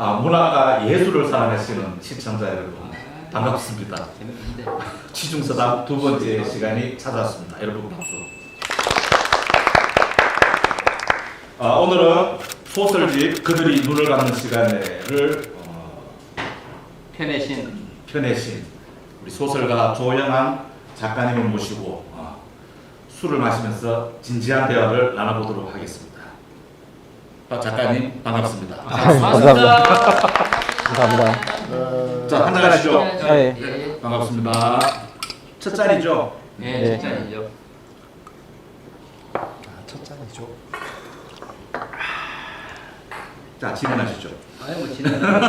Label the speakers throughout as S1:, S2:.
S1: 문화가 예술을 사랑하시는 시청자 여러분 반갑습니다. 취중서당 두 번째 시간이 찾아왔습니다. 여러분 박수. 오늘은 소설집 그들이 눈을 감는 시간을 펴내신 우리 소설가 조영한 작가님을 모시고 술을 마시면서 진지한 대화를 나눠보도록 하겠습니다. 작가님 반갑습니다.
S2: 감사합니다. 감사합니다.
S1: 자, 한잔 하시죠.
S2: 네.
S1: 반갑습니다. 첫 잔이죠?
S3: 네, 첫 잔이죠.
S2: 첫 잔이죠.
S1: 자, 진행하시죠.
S3: 아니 뭐 지금 그냥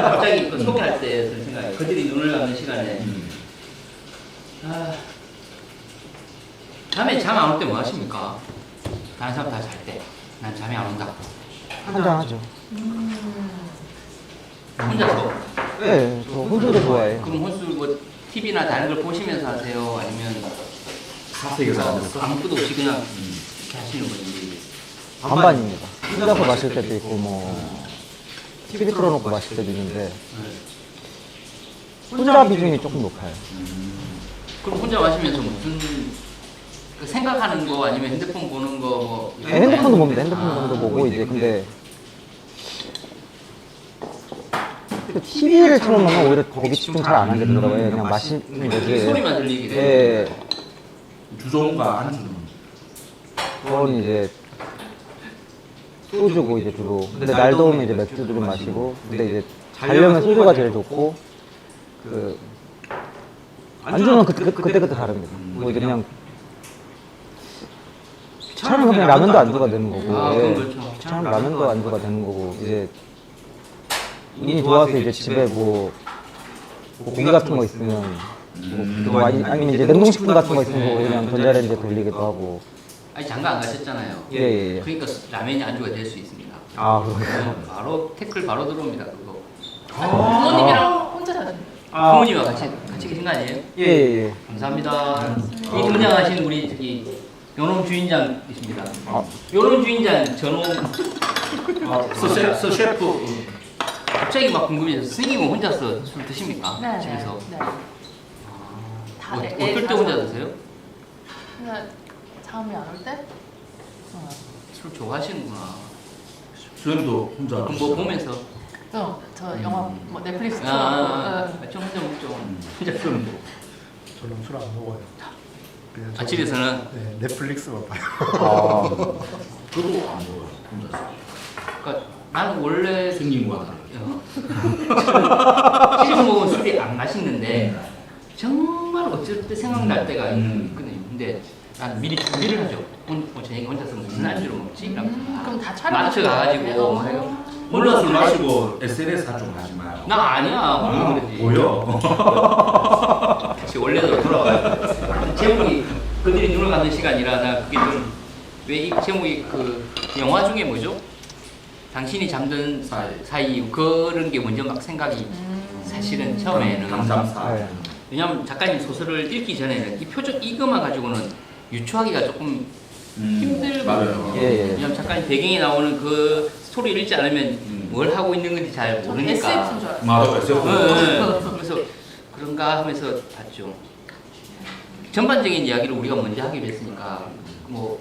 S3: 갑자기 그 소개할 때 그런 생각이 그들이 눈을 감는 시간에 밤에 잠 안 올 때 뭐 하십니까? 다른 사람 다 잘 때 난 잠이 안 온다.
S2: 한잔 하죠.
S3: 혼자서?
S2: 네, 저 혼술도 좋아해요.
S3: 그럼 혼술 뭐 TV나 다른 걸 보시면서 하세요? 아니면
S1: 사색에서 앉았어?
S3: 아무것도 없이 그냥 이렇게 하시는 건지?
S2: 반반입니다. 혼자서 마실 때도 있고 뭐 TV 틀어놓고 마실 때도 있는데 혼자 비중이 조금 높아요.
S3: 그럼 혼자 마시면서 무슨 그 생각하는 거 아니면 핸드폰 보는 거 뭐?
S2: 네, 핸드폰도 봅니다. 핸드폰도 보고 이제 근데 TV를 틀어놓으면 오히려 거기 집중 잘 안 하게 되더라고요. 그냥 마시는 거지.
S3: 소리만 들리게 돼요?
S2: 네,
S1: 주종과 안주는?
S2: 그건 이제 소주고 이제 주로. 근데 날 더우면 이제 맥주도 좀 마시고. 근데 이제 자려면 소주가 제일 좋고. 그 안주는 그때 다릅니다. 뭐 이제 그냥 귀찮으면 그냥 라면도 안주가 되는 거고.
S3: 아,
S2: 예.
S3: 그건 그렇죠.
S2: 귀찮으면 라면도 안주가 되는 거고. 이제 운이 좋아서 이제 집에 뭐 고기 같은 거 있으면 뭐 아니면 이제 냉동식품 같은 거 있으면 그거 그냥 전자레인지에 돌리기도 하고.
S3: 아니 장가 안 가셨잖아요.
S2: 예.
S3: 그러니까 라면이 안주가 될 수 있습니다.
S2: 아, 그래요?
S3: 바로 태클 바로 들어옵니다 그거.
S4: 부모님이랑 혼자 사는.
S3: 부모님과 같이 계신 거 아니에요?
S2: 예.
S3: 감사합니다. 이 등장하신 우리 저기 요놈 주인장이십니다.
S2: 아.
S3: 요놈 주인장 저놈
S1: 셰프.
S3: 갑자기 막 궁금해서 스님은 혼자서 술 드십니까?
S4: 네.
S3: 집에서?
S4: 네. 다
S3: 어떨 때 혼자 드세요?
S4: 그냥 잠이 안 올 때?
S3: 술 좋아하시는구나.
S1: 수현도 혼자.
S3: 그럼 뭐 보면서?
S4: 저 영화 뭐 넷플릭스
S3: 좀 혼자 먹죠. 혼자 술 먹고.
S5: 저는 술 안 먹어요. 그냥 저-
S3: 집에서는?
S5: 네, 넷플릭스만 봐요.
S2: 아,
S1: 저도 안 먹어요. 혼자서.
S3: 그러니까 나는 원래
S1: 생긴 거 같아요.
S3: 집에서 먹으면 술이 안 맛있는데 정말 어쩔 때 생각날 때가 있거든요. 근데 난 미리 준비를 하죠. 저녁에 혼자서 무슨 안주로 먹지?
S4: 그럼 다
S3: 마트 가가지고 뭐 해요.
S1: 혼자 술 마시고 SNS 활동 하지 마요.
S3: 나 아니야. 뭐 그러지.
S1: 보여.
S3: 다시 원래대로 돌아가요. 제목이 그들이 눈을 감는 시간이라 나 그게 좀 왜 이 제목이 그 영화 중에 뭐죠? 당신이 잠든 사이 그런 게 먼저 막 생각이 사실은 처음에는
S1: 감삼사.
S2: 네.
S3: 왜냐면 작가님 소설을 읽기 전에는 이 표적 이것만 가지고는 유추하기가 조금 힘들거든요.
S1: 맞아요.
S2: 예.
S3: 왜냐면 작가님 배경에 나오는 그 스토리를 읽지 않으면 뭘 하고 있는 건지 잘 모르니까.
S4: SF인 줄 알았어요.
S1: 맞아요.
S3: 그래서 그런가 하면서 봤죠. 전반적인 이야기를 우리가 먼저 하기로 했으니까 뭐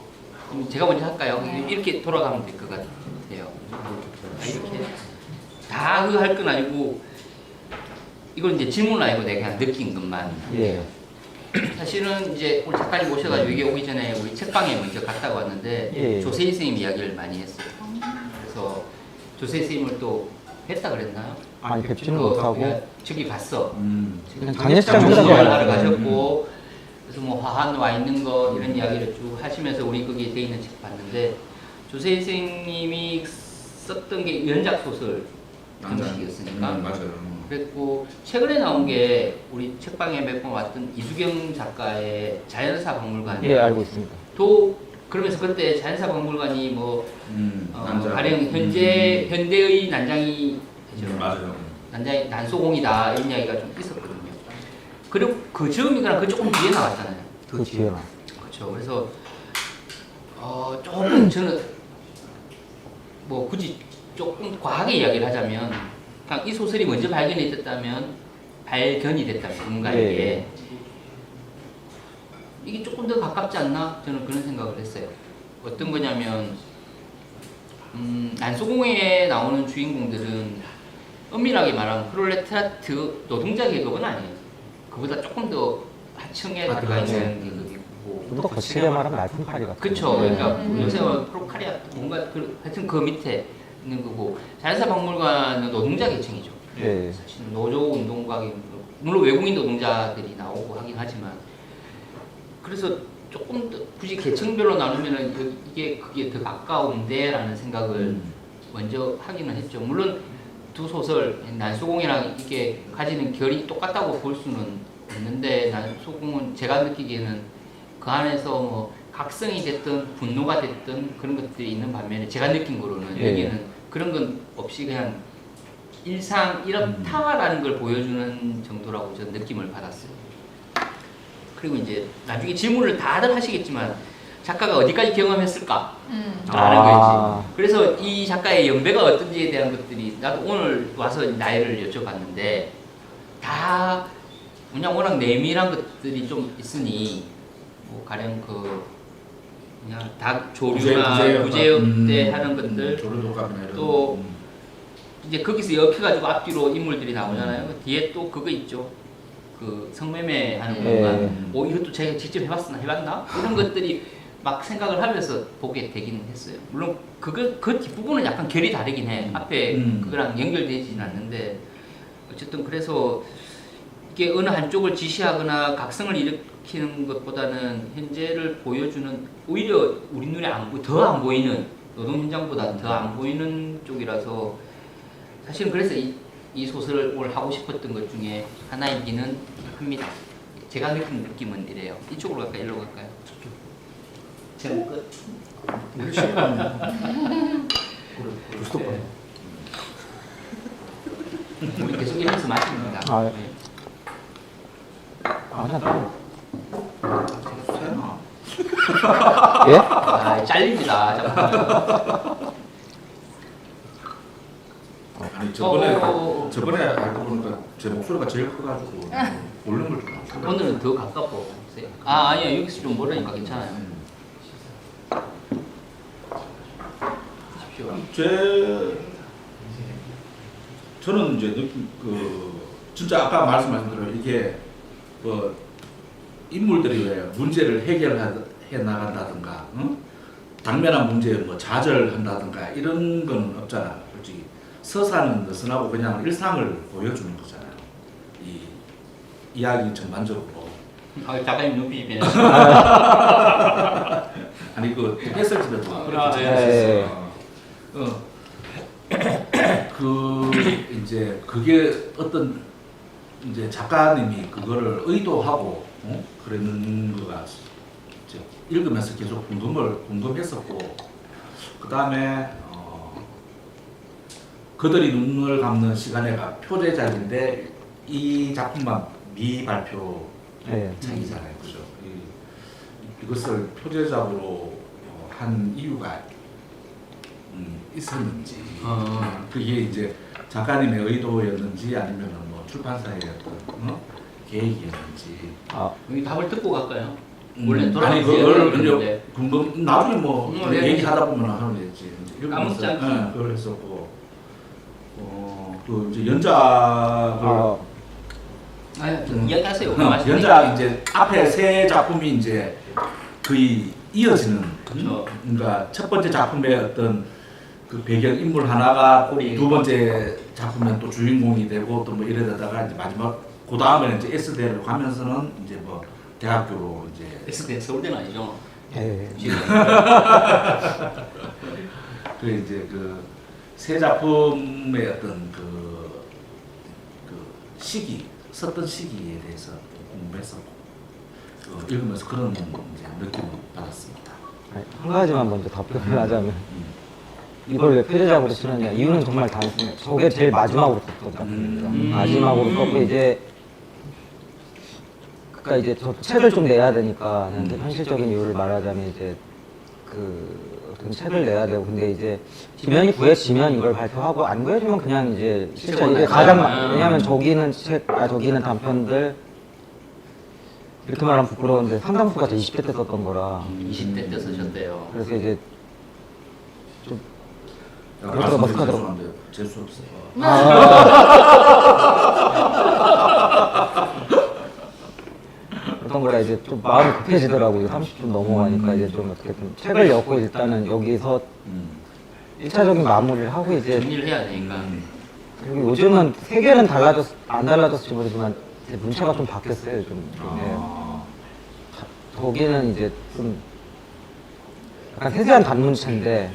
S3: 제가 먼저 할까요? 이렇게 돌아가면 될 것 같아요. 이렇게 다 그거 할 건 아니고 이건 이제 질문 아니고 내가 그냥 느낀 것만.
S2: 예.
S3: 사실은 이제 오늘 작가님 오셔가지고 여기 오기 전에 우리 책방에 먼저 갔다 왔는데
S2: 예.
S3: 조세희 선생님 이야기를 많이 했어요. 그래서 조세희 선생님을 또 뵀다 그랬나요?
S2: 아니 뵙지는 못하고
S3: 저기 봤어.
S2: 그냥 장례식장
S3: 장례식장
S2: 혼자
S3: 하러
S2: 가요.
S3: 가셨고 그래서 뭐 화한 와 있는 거 이런 이야기를 쭉 하시면서 우리 거기에 돼 있는 책 봤는데 조세희 선생님이 썼던 게 연작 소설 형식이었으니까
S1: 맞아요.
S3: 그랬고 최근에 나온 게 우리 책방에 몇 번 왔던 이수경 작가의 자연사 박물관.
S2: 예, 알고 있습니다.
S3: 또 그러면서 그때 자연사 박물관이 뭐
S1: 난장.
S3: 가령 현대의 난장이 되죠.
S1: 맞아요.
S3: 난장이 난소공이다 이런 이야기가 좀 있었거든요. 그리고 그 즈음이랑 그 조금 뒤에 나왔잖아요.
S2: 그 뒤에나.
S3: 그렇죠. 그래서 조금 저는 뭐 굳이 조금 과하게 이야기를 하자면 그냥 이 소설이 먼저 발견이 됐다면 누군가에게
S2: 네.
S3: 이게 조금 더 가깝지 않나 저는 그런 생각을 했어요. 어떤 거냐면 난소공예에 나오는 주인공들은 엄밀하게 말하면 프롤레타리아트 노동자 계급은 아니에요. 그보다 조금 더 하층에 들어가 있는 계급이고.
S2: 좀 더 거칠게 말하면 날품팔이 같은.
S3: 그렇죠. 그러니까 요새는 프로카리아트 뭔가 하여튼 그 밑에 있는 거고 자연사박물관은 노동자 계층이죠.
S2: 네.
S3: 사실 노조 운동가기 물론 외국인 노동자들이 나오고 하긴 하지만 그래서 조금 더 굳이 계층별로 나누면은 그게 더 가까운데라는 생각을 먼저 하기는 했죠. 물론 두 소설 난소공이랑 이게 가지는 결이 똑같다고 볼 수는 없는데 난소공은 제가 느끼기에는 그 안에서 뭐 각성이 됐든 분노가 됐든 그런 것들이 있는 반면에 제가 느낀 거로는
S2: 예.
S3: 여기는 그런 건 없이 그냥 일상 이렇다라는 걸 보여주는 정도라고 저는 느낌을 받았어요. 그리고 이제 나중에 질문을 다들 하시겠지만 작가가 어디까지 경험했을까? 라는 거지. 그래서 이 작가의 연배가 어떤지에 대한 것들이 나도 오늘 와서 나이를 여쭤봤는데 다 그냥 워낙 내밀한 것들이 좀 있으니 뭐 가령 그 그냥 닭 조류나 구제역 때 하는 것들 또 이제 거기서 엮여가지고 앞뒤로 인물들이 나오잖아요. 그 뒤에 또 그거 있죠. 그 성매매 하는 공간. 이것도 제가 직접 해봤나? 이런 것들이 막 생각을 하면서 보게 되기는 했어요. 물론 그 뒷부분은 약간 결이 다르긴 해. 앞에 그거랑 연결되지는 않는데 어쨌든 그래서 이게 어느 한쪽을 지시하거나 각성을 일으키는 것보다는 현재를 보여주는 오히려 우리 눈에 더 안 보이는 노동 현장보다 더 안 보이는 쪽이라서 사실은 그래서 이 소설을 오늘 하고 싶었던 것 중에 하나이기는 합니다. 제가 느끼는 느낌은 이래요. 이쪽으로 갈까요? 일로 갈까요? 제목 끝. 우리 계속 이러면서 마십니다.
S2: 아,
S3: 네.
S2: 그냥
S1: 세나?
S2: 예?
S3: 아, 잘립니다. 잠깐만요.
S1: 아니 저번에 알고 보니까 제 목소리가 제일 커가지고 볼륨을 좀 낮춰.
S3: 오늘은 더 가깝고 보세요. 아니야 여기서 좀 멀으니까 괜찮아요. 보십시오.
S1: 저는 이제 진짜 아까 말씀하신 대로 이게 뭐 인물들이 왜 문제를 해결해 나간다든가, 응? 당면한 문제에 뭐 좌절한다든가 이런 건 없잖아. 솔직히 서사는 느슨하고 그냥 일상을 보여주는 거잖아요. 이 이야기 전반적으로.
S3: 작가님 눈빛이 변해.
S1: 아니 햇살 집에도 그렇게
S2: 네.
S1: 그 이제 그게 어떤 이제 작가님이 그거를 의도하고 그러는 거가 이제 읽으면서 계속 궁금했었고 그 다음에 그들이 눈을 감는 시간에가 표제작인데 이 작품만 미발표
S2: 네.
S1: 작이잖아요, 그죠? 이것을 표제작으로 한 이유가 있었는지 그게 이제 작가님의 의도였는지 아니면 뭐 출판사의 어떤 계획이었는지
S3: 여기 답을 듣고 갈까요?
S1: 원래
S3: 원래
S1: 아니
S3: 돌아가서
S1: 그걸
S3: 얘기했는데.
S1: 궁금 나중에 뭐
S3: 네.
S1: 얘기하다 보면 하면 되지.
S3: 까먹지 않게.
S1: 그걸 했었고 그 이제 연작을
S3: 이야기하세요.
S1: 연작 이제 앞에 세 작품이 이제 거의 이어지는
S3: 그렇죠.
S1: 그러니까 첫 번째 작품의 어떤 그 배경 인물 하나가 두 번째 작품은 또 주인공이 되고 또 뭐 이러다가 이제 마지막 그 다음에는 이제 S대로 가면서는 이제 뭐 대학교로 이제
S3: S대 서울대는 아니죠.
S2: 예.
S1: 그 이제 그 세 작품의 어떤 그 시기 썼던 시기에 대해서 궁금했었고 읽으면서 그런 이제 느낌을 받았습니다.
S2: 한 가지만 먼저 답변을 하자면 이걸 왜 표제작으로 쓰느냐 이유는 정말 단순해요. 저게 제일 마지막으로 썼던 작품입니다. 마지막으로 썼고 이제 그러니까 이제 저 책을 좀 내야 되니까 현실적인 이유를 말하자면 이제 그 어떤 책을 내야 되고 근데 이제 지면이 구해지면 이걸 발표하고 안 구해지면 그냥 이제 실제 이제 가장 왜냐하면 저기는 저기는 단편들 이렇게 말하면 부끄러운데 상당수가 제 20대 때 썼던 거라
S3: 20대 때 쓰셨대요.
S2: 그래서 이제 좀
S1: 말씀
S2: 그렇다고 막
S1: 죄송한데요. 재수 없어요.
S2: 어떤 거라 이제 좀 마음이 급해지더라고요. 30분 넘어가니까 이제 좀 어떻게 좀 책을 엮고 일단은 여기서 1차적인 마무리를 하고 이제
S3: 정리를 해야 되니까.
S2: 그리고 요즘은 세계는 안 달라졌을지 모르지만 이제 문체가 좀 바뀌었어요. 좀 거기는 이제 좀 약간 세세한 단문체인데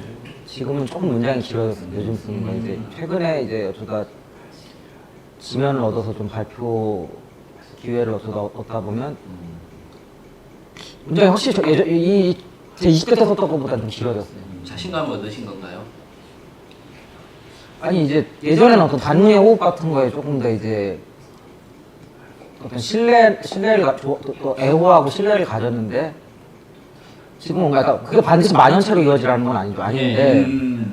S2: 지금은 조금 문장이 길어졌어요. 요즘 쓰는 거 이제 최근에 이제 어쩌다 지면을 얻어서 좀 발표 기회를 얻다 보면 문장이 확실히 제 20대 때 썼던 것보다 좀 길어졌어요.
S3: 자신감을 얻으신 건가요?
S2: 아니 이제 예전에는 어떤 단문의 호흡 같은 거에 조금 더 이제 어떤 신뢰를 또 애호하고 신뢰를 가졌는데 지금 뭔가 약간 그게 반드시 만연체로 이어지라는 건 아닌데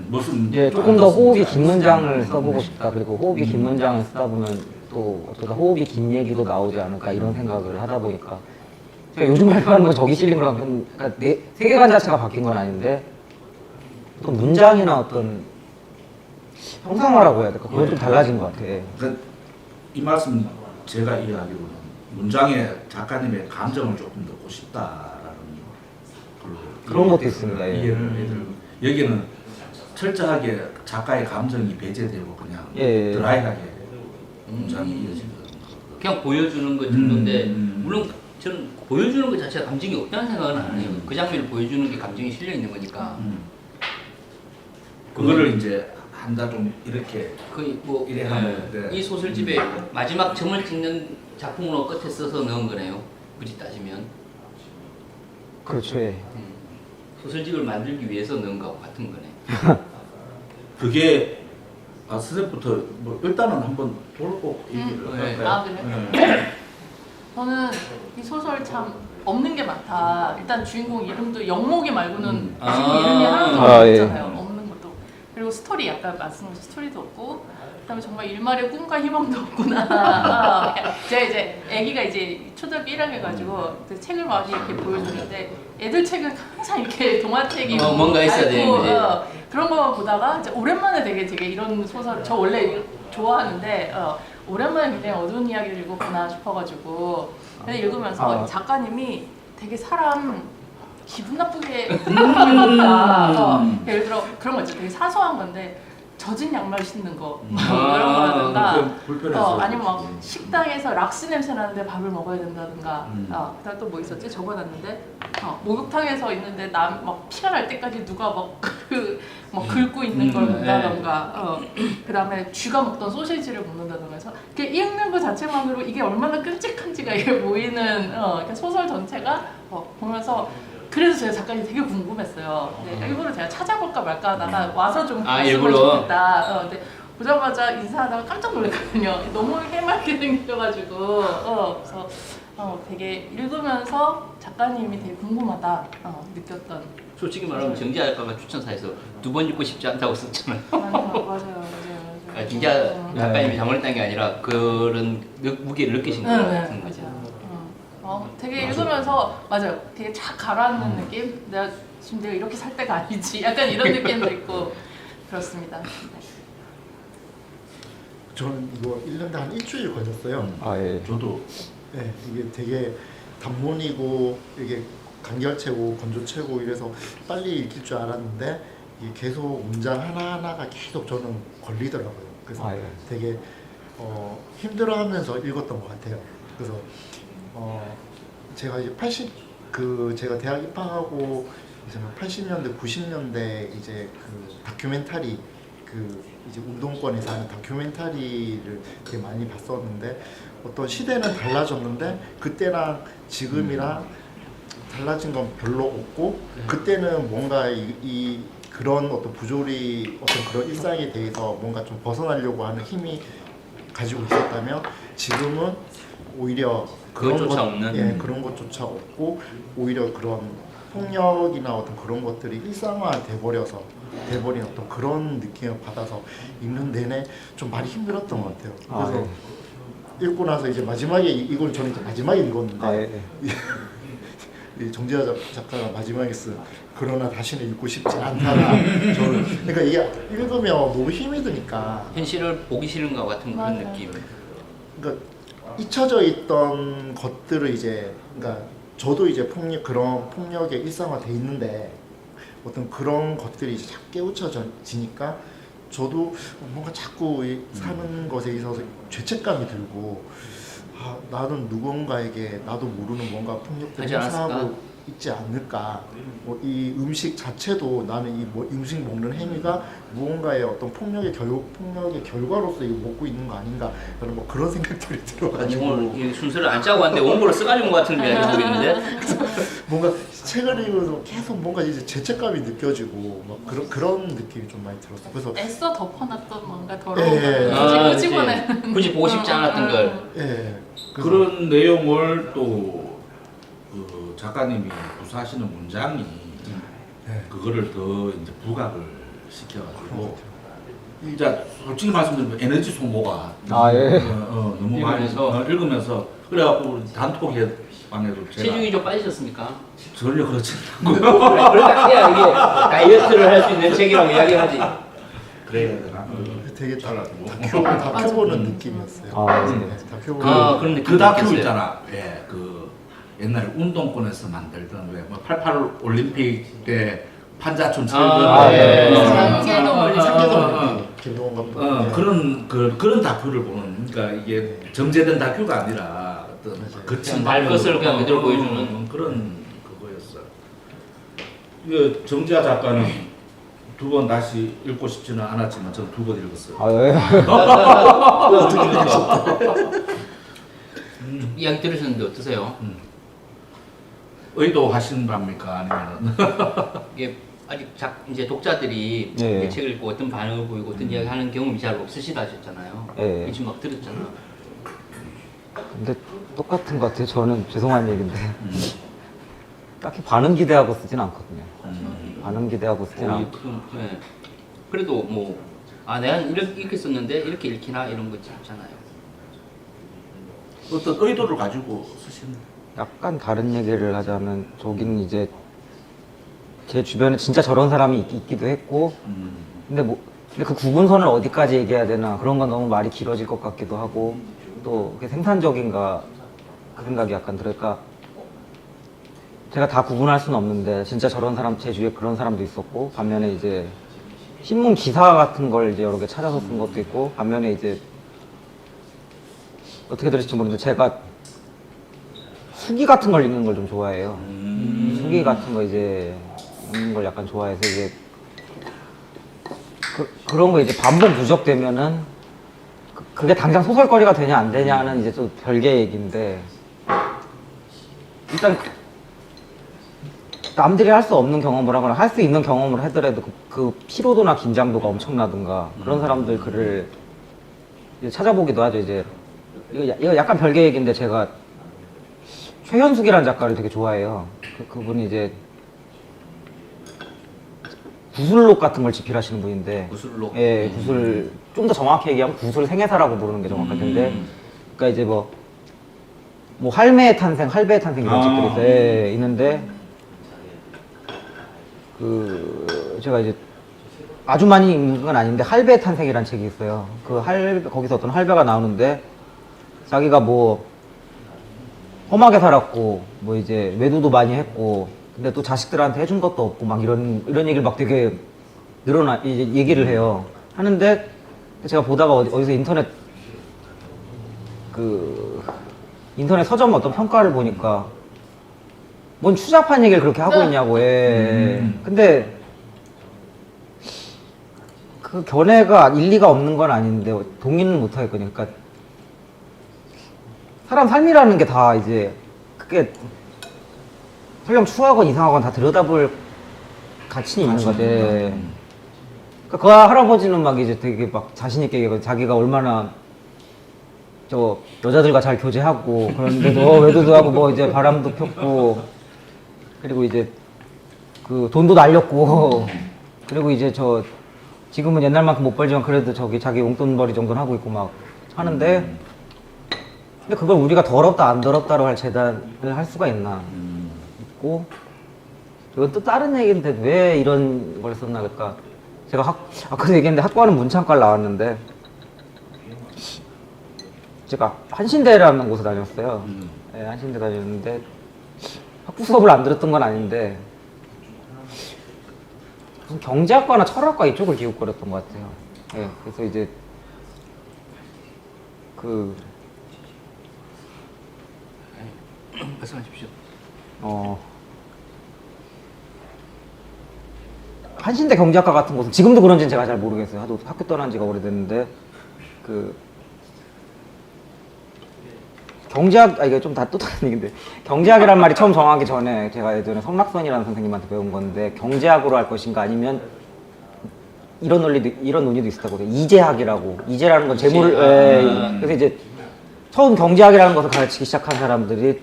S1: 무슨
S2: 이제 조금 더 호흡이 긴 문장을 써보고 싶다. 그리고 호흡이 긴 문장을 쓰다 보면 또 어쩌다 호흡이 긴 얘기도 나오지 않을까 이런 생각을 하다 보니까 제가 요즘 발표하는 건 저기 실린 거랑 그러니까 세계관 자체가 바뀐 건 아닌데 어떤 문장이나 어떤 형상화라고 해야 될까? 그건 좀 달라진 것 같아.
S1: 이 말씀 제가 이해하기로는 문장에 작가님의 감정을 조금 넣고 싶다라는 걸로
S2: 그런 것도 있습니다. 예.
S1: 이해를 해드리고 여기는 철저하게 작가의 감정이 배제되고 그냥
S2: 예.
S1: 드라이하게 문장이 이어지는
S3: 그냥 보여주는 것 정도인데
S1: 음.
S3: 물론 저는 보여주는 것 자체가 감정이 없다는 생각은 안 해요. 그 장면을 보여주는 게 감정이 실려 있는 거니까.
S1: 그거를 이제 한다 좀 이렇게
S3: 거의 뭐
S1: 이래 하면 네.
S3: 이 소설집에 마지막 점을 찍는 작품으로 끝에 써서 넣은 거네요. 굳이 따지면
S2: 그렇죠. 예.
S3: 소설집을 만들기 위해서 넣은 거 같은 거네.
S1: 그게 스텝부터 뭐 일단은 한번 돌고 얘기를
S3: 네.
S1: 할까요?
S4: 아, 그래요? 저는 이 소설 참 없는 게 많다. 일단 주인공 이름도 영목이 말고는 주인공 이름이 하나도 없잖아요. 없는 것도. 그리고 스토리 아까 말씀하신 스토리도 없고, 그다음에 정말 일말의 꿈과 희망도 없구나. 제가 이제 아기가 이제 초등학교 1학년 가지고 책을 막 이렇게 보여주는데 애들 책은 항상 이렇게 동화책이
S3: 뭔가 있어야 되는데.
S4: 그런 거 보다가 이제 오랜만에 되게 이런 소설 저 원래 좋아하는데 오랜만에 굉장히 어두운 이야기를 읽었구나 싶어가지고 근데 읽으면서 작가님이 되게 사람 기분 나쁘게 읽었다. 예를 들어 그런 거 있죠. 되게 사소한 건데 젖은 양말 신는 거 이런 거라든가
S1: 불편해서
S4: 아니면 막 식당에서 락스 냄새 나는데 밥을 먹어야 된다든가 그다음 또 뭐 있었지? 적어놨는데 목욕탕에서 있는데 막 피가 날 때까지 누가 막 긁고 있는 걸 본다던가 그다음에 쥐가 먹던 소시지를 먹는다던가 해서 이렇게 읽는 거 자체만으로 이게 얼마나 끔찍한지가 이게 보이는 이렇게 소설 전체가 보면서 그래서 제가 작가님 되게 궁금했어요. 네, 일부러 제가 찾아볼까 말까 하다가 와서 좀 말씀을 싶다. 근데 보자마자 인사하다가 깜짝 놀랐거든요. 너무 해맑게 생겨가지고 그래서 되게 읽으면서 작가님이 되게 궁금하다 느꼈던.
S3: 솔직히 말하면 정재 작가가 추천사에서 2번 읽고 싶지 않다고 썼잖아요.
S4: 맞아요.
S3: 진짜 작가님이 잘못 딴 게 아니라 그런 무게를 느끼신 것 같은 거죠.
S4: 되게 읽으면서 맞아요. 되게 착 가라앉는 느낌. 지금 내가 이렇게 살 때가 아니지. 약간 이런 느낌도 있고 그렇습니다.
S5: 저는 이거 읽는데 한 일주일 걸렸어요.
S2: 예.
S1: 저도
S5: 네, 이게 되게 단문이고 이게 간결체고 건조체고 이래서 빨리 읽힐 줄 알았는데 이게 계속 문장 하나하나가 계속 저는 걸리더라고요. 그래서 되게 힘들어하면서 읽었던 것 같아요. 그래서 제가 이제 제가 대학 입학하고 이제 80년대 90년대 이제 그 다큐멘터리 이제 운동권에서 하는 다큐멘터리를 되게 많이 봤었는데 어떤 시대는 달라졌는데 그때랑 지금이랑 달라진 건 별로 없고 그때는 뭔가 그런 어떤 부조리 어떤 그런 일상에 대해서 뭔가 좀 벗어나려고 하는 힘이 가지고 있었다면 지금은 오히려
S3: 그것조차 없는
S5: 그런 것조차 없고 오히려 그런 폭력이나 어떤 그런 것들이 일상화 돼버린 어떤 그런 느낌을 받아서 읽는 내내 좀 많이 힘들었던 것 같아요. 그래서 읽고 나서 이제 마지막에 이걸 저는 이제 마지막에 읽었는데 이 정재하 작가가 마지막에 쓴 그러나 다시는 읽고 싶지 않다가 저는 그러니까 이게 읽으면 너무 힘이 드니까
S3: 현실을 보기 싫은 것 같은 그런
S4: 맞아요.
S3: 느낌.
S5: 그러니까 잊혀져 있던 것들을 이제 그러니까 저도 이제 그런 폭력에 일상화돼 있는데 어떤 그런 것들이 이제 자꾸 깨우쳐지니까 저도 뭔가 자꾸 사는 것에 있어서 죄책감이 들고 나는 누군가에게 나도 모르는 뭔가 폭력들을
S3: 하지 않았을까?
S5: 행사하고 있지 않을까. 뭐 이 음식 자체도 나는 이 음식 먹는 행위가 무언가의 어떤 폭력의 결과로서 이거 먹고 있는 거 아닌가. 저는 뭐 그런 생각들이
S3: 아니,
S5: 들어가지고
S3: 오늘 이 순서를 안 짜고 왔는데 원고를 써가지고 온 것 같은 이야기 하고 있는데
S5: 뭔가 책을 읽으면서 계속 뭔가 이제 죄책감이 느껴지고 막 그런 느낌이 좀 많이 들었어요. 그래서
S4: 애써 덮어놨던 뭔가 더러운
S5: 예.
S4: 걸 굳이 끄집어내.
S3: 굳이 보고 싶지 않았던 걸.
S5: 예. 그래서
S1: 그런 내용을 또 그 작가님이 구사하시는 문장이 그거를 더 이제 부각을 시켜가지고 진짜 솔직히 말씀드리면 에너지 소모가 너무 많이 읽으면서 그래갖고 단톡에 방에도 제가
S3: 체중이 좀 빠지셨습니까?
S1: 전혀 그렇지 않고
S3: 그러니까 해야 이게 다이어트를 할 수 있는 책이라고 이야기하지.
S1: 그래야 되나?
S5: 되게
S1: 잘라주고.
S5: 다큐 보는 느낌이었어요. 다큐 보는
S3: 그런 느낌.
S1: 그 다큐 있잖아. 예, 그 옛날에 운동권에서 만들던 왜88 올림픽 때 판자촌 철든
S5: 김동원 감독
S1: 그런 다큐를 보는 그러니까 이게 정제된 다큐가 아니라 어떤 거친
S3: 날 것을 그냥 그대로 보여주는
S1: 그런 그거였어. 이 정지아 작가는 두 번 다시 읽고 싶지는 않았지만 저는 두 번 읽었어요.
S3: 이야기 들으셨는데 어떠세요?
S1: 의도하신 겁니까 아니면은
S3: 이게 아직 이제 독자들이
S2: 예.
S3: 이 책을 읽고 어떤 반응을 보이고 어떤 이야기 하는 경험이 잘 없으시다 하셨잖아요.
S2: 예.
S3: 지금 막 들었잖아.
S2: 근데 똑같은 것 같아요. 저는 죄송한 얘기인데 딱히 반응 기대하고 쓰진 않거든요. 반응 기대하고 쓰진 않고.
S3: 네. 그래도 뭐 내가 이렇게 썼는데 이렇게 읽히나 이런 거 있잖아요.
S1: 어떤 의도를 가지고 쓰시는.
S2: 약간 다른 얘기를 하자면 저기는 이제 제 주변에 진짜 저런 사람이 있기도 했고 근데 그 구분선을 어디까지 얘기해야 되나 그런 건 너무 말이 길어질 것 같기도 하고 또 그게 생산적인가 그 생각이 약간 들을까 제가 다 구분할 수는 없는데 진짜 저런 사람 제 주위에 그런 사람도 있었고 반면에 이제 신문 기사 같은 걸 이제 여러 개 찾아서 쓴 것도 있고 반면에 이제 어떻게 들으실지 모르는데 제가 수기 같은 걸 읽는 걸 좀 좋아해요. 수기 같은 거 이제 읽는 걸 약간 좋아해서 이제 그런 거 이제 반복 누적되면은 그게 당장 소설거리가 되냐 안 되냐는 이제 또 별개 얘기인데 일단 남들이 할 수 없는 경험을 하거나 할 수 있는 경험을 하더라도 그 피로도나 긴장도가 엄청나든가 그런 사람들 글을 이제 찾아보기도 하죠. 이제 이거 약간 별개 얘기인데 제가 최현숙이라는 작가를 되게 좋아해요. 그분이 이제 구술록 같은 걸 집필하시는 분인데
S3: 구술록?
S2: 예, 구술 좀 더 정확히 얘기하면 구술 생애사라고 부르는 게 정확할 텐데 그러니까 이제 뭐 할매의 탄생, 할배의 탄생 이런 책들이 있어요. 예, 있는데 제가 이제 아주 많이 읽는 건 아닌데 할배의 탄생이라는 책이 있어요. 거기서 어떤 할배가 나오는데 자기가 험하게 살았고 이제 외도도 많이 했고 근데 또 자식들한테 해준 것도 없고 막 이런 얘기를 막 되게 이제 얘기를 해요. 하는데 제가 보다가 어디서 인터넷 서점 어떤 평가를 보니까 뭔 추잡한 얘기를 그렇게 하고 있냐고. 근데 그 견해가 일리가 없는 건 아닌데 동의는 못 하겠거든요. 그러니까 사람 삶이라는 게 다 이제 그게 설령 추하건 이상하건 다 들여다볼 가치는 있는 거지. 그러니까 그 할아버지는 막 이제 되게 막 자신있게 얘기하고 자기가 얼마나 저 여자들과 잘 교제하고 그런데도 외도도 하고 이제 바람도 폈고 그리고 이제 그 돈도 날렸고 그리고 이제 저 지금은 옛날만큼 못 벌지만 그래도 저기 자기 용돈벌이 정도는 하고 있고 막 하는데 근데 그걸 우리가 더럽다 안 더럽다로 할 재단을 할 수가 있나 있고 이건 또 다른 얘기인데 왜 이런 걸 썼나 그러니까 제가 아까도 얘기했는데 학과는 문창과를 나왔는데 제가 한신대라는 곳에 다녔어요. 네, 한신대 다녔는데 학부 수업을 안 들었던 건 아닌데 무슨 경제학과나 철학과 이쪽을 기웃거렸던 것 같아요. 네, 그래서 이제 그
S3: 말씀하십시오.
S2: 한신대 경제학과 같은 곳은 지금도 그런지는 제가 잘 모르겠어요. 하도 학교 떠난 지가 오래됐는데 그 경제학 이게 좀 다 또 다른 얘기인데 경제학이란 말이 처음 정하기 전에 제가 예전에 성락선이라는 선생님한테 배운 건데 경제학으로 할 것인가 아니면 이런 논의도 있었다고 해요. 이재학이라고 이재라는 건 재물 그래서 이제 처음 경제학이라는 것을 가르치기 시작한 사람들이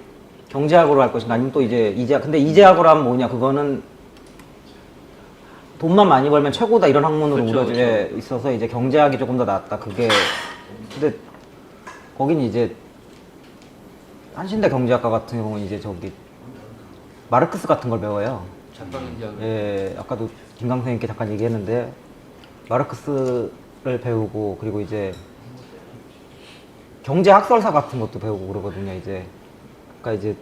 S2: 경제학으로 할 것인가 아니면 또 이제 이재학 근데 이재학으로 하면 뭐냐 그거는 돈만 많이 벌면 최고다 이런 학문으로 우려져 있어서 이제 경제학이 조금 더 낫다 그게 근데 거긴 이제 한신대 경제학과 같은 경우는 이제 저기 마르크스 같은 걸 배워요.
S3: 작가경제학.
S2: 예, 아까도 김강 선생님께 잠깐 얘기했는데 마르크스를 배우고 그리고 이제 경제 학설사 같은 것도 배우고 그러거든요. 이제 그러니까 이제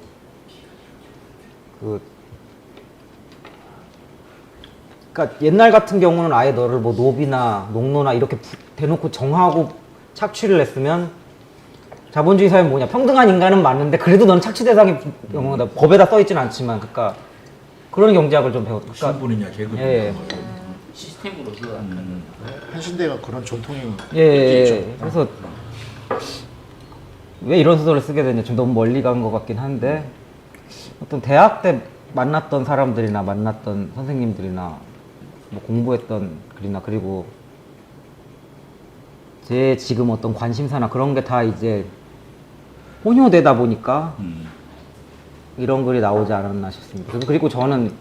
S2: 그러니까 옛날 같은 경우는 아예 너를 뭐 노비나 농노나 이렇게 대놓고 정하고 착취를 했으면 자본주의 사회는 뭐냐 평등한 인간은 맞는데 그래도 넌 착취 대상이 법에다 써있진 않지만 그러니까 그런 경제학을 좀 배웠다. 그러니까
S1: 신분이냐 계급이냐.
S2: 예.
S3: 시스템으로서
S5: 한신대가 그런 전통이
S2: 예. 그래서 왜 이런 소설을 쓰게 됐냐 좀 너무 멀리 간 것 같긴 한데 어떤 대학 때 만났던 사람들이나 만났던 선생님들이나 뭐 공부했던 글이나 그리고 제 지금 어떤 관심사나 그런 게 다 이제 혼효되다 보니까 이런 글이 나오지 않았나 싶습니다. 그리고 저는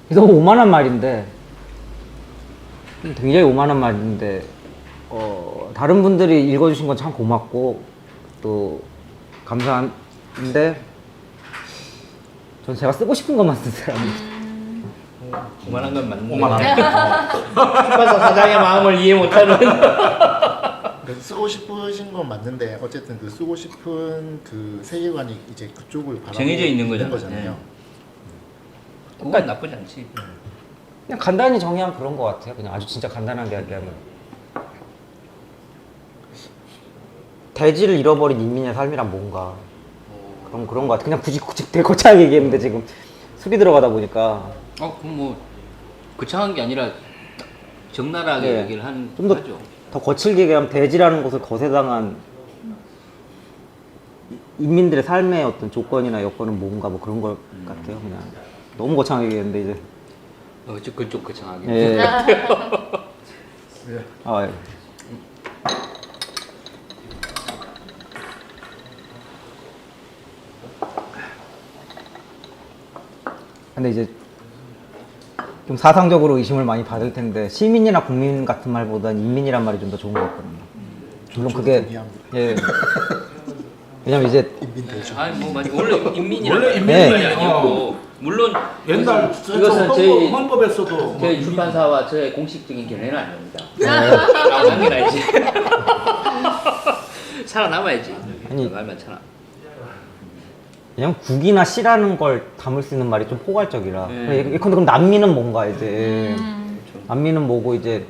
S2: 너무 오만한 말인데 굉장히 오만한 말인데 다른 분들이 읽어주신 건 참 고맙고 또 감사한데 전 제가 쓰고 싶은 것만 쓴 사람입니다.
S3: 오만한 건 맞는데
S1: 오만한.
S3: 출판사 사장의 마음을 이해 못하는
S5: 쓰고 싶으신 건 맞는데 어쨌든 그 쓰고 싶은 그 세계관이 이제 그쪽을 바라보고
S3: 정해져 있는 거잖아요. 그건 나쁘지 않지.
S2: 그냥 간단히 정의하면 그런 것 같아요. 그냥 아주 진짜 간단하게 얘기하면 대지를 잃어버린 인민의 삶이란 뭔가 그런 것 같아. 그냥 굳이 되게 거창하게 얘기했는데 지금 술이 들어가다 보니까
S3: 그럼 뭐 거창한 게 아니라 적나라하게
S2: 네.
S3: 얘기를 하는
S2: 좀 더
S3: 거죠.
S2: 더 거칠게 얘기하면 대지라는 곳을 거세당한 인민들의 삶의 어떤 조건이나 여건은 뭔가 뭐 그런 것 같아요. 그냥 너무 거창하게 얘기했는데 이제
S3: 그쪽 거창하게.
S2: 예. 아, 예. 근데 이제 좀 사상적으로 의심을 많이 받을 텐데 시민이나 국민 같은 말보다는 인민이란 말이 좀 더 좋은 것 같거든요. 물론 그게
S5: 동의합니다.
S2: 예. 왜냐면 이제
S5: 인민 대죠.
S3: 아니 뭐 맞아. 원래 인민이란
S1: 원래
S3: 말이
S2: 인민이
S3: 아니고 물론
S1: 옛날
S3: 이것은 저희
S1: 헌법에서도
S3: 저희 출판사와 저의 공식적인 견해는 아닙니다. 남긴 알지. 살아남아야지.
S2: 아니.
S3: 말만 참아.
S2: 그냥 국이나 시라는 걸 담을 수 있는 말이 좀 포괄적이라.
S3: 네.
S2: 근데 그럼 난민은 뭔가 이제 난민은 뭐고 이제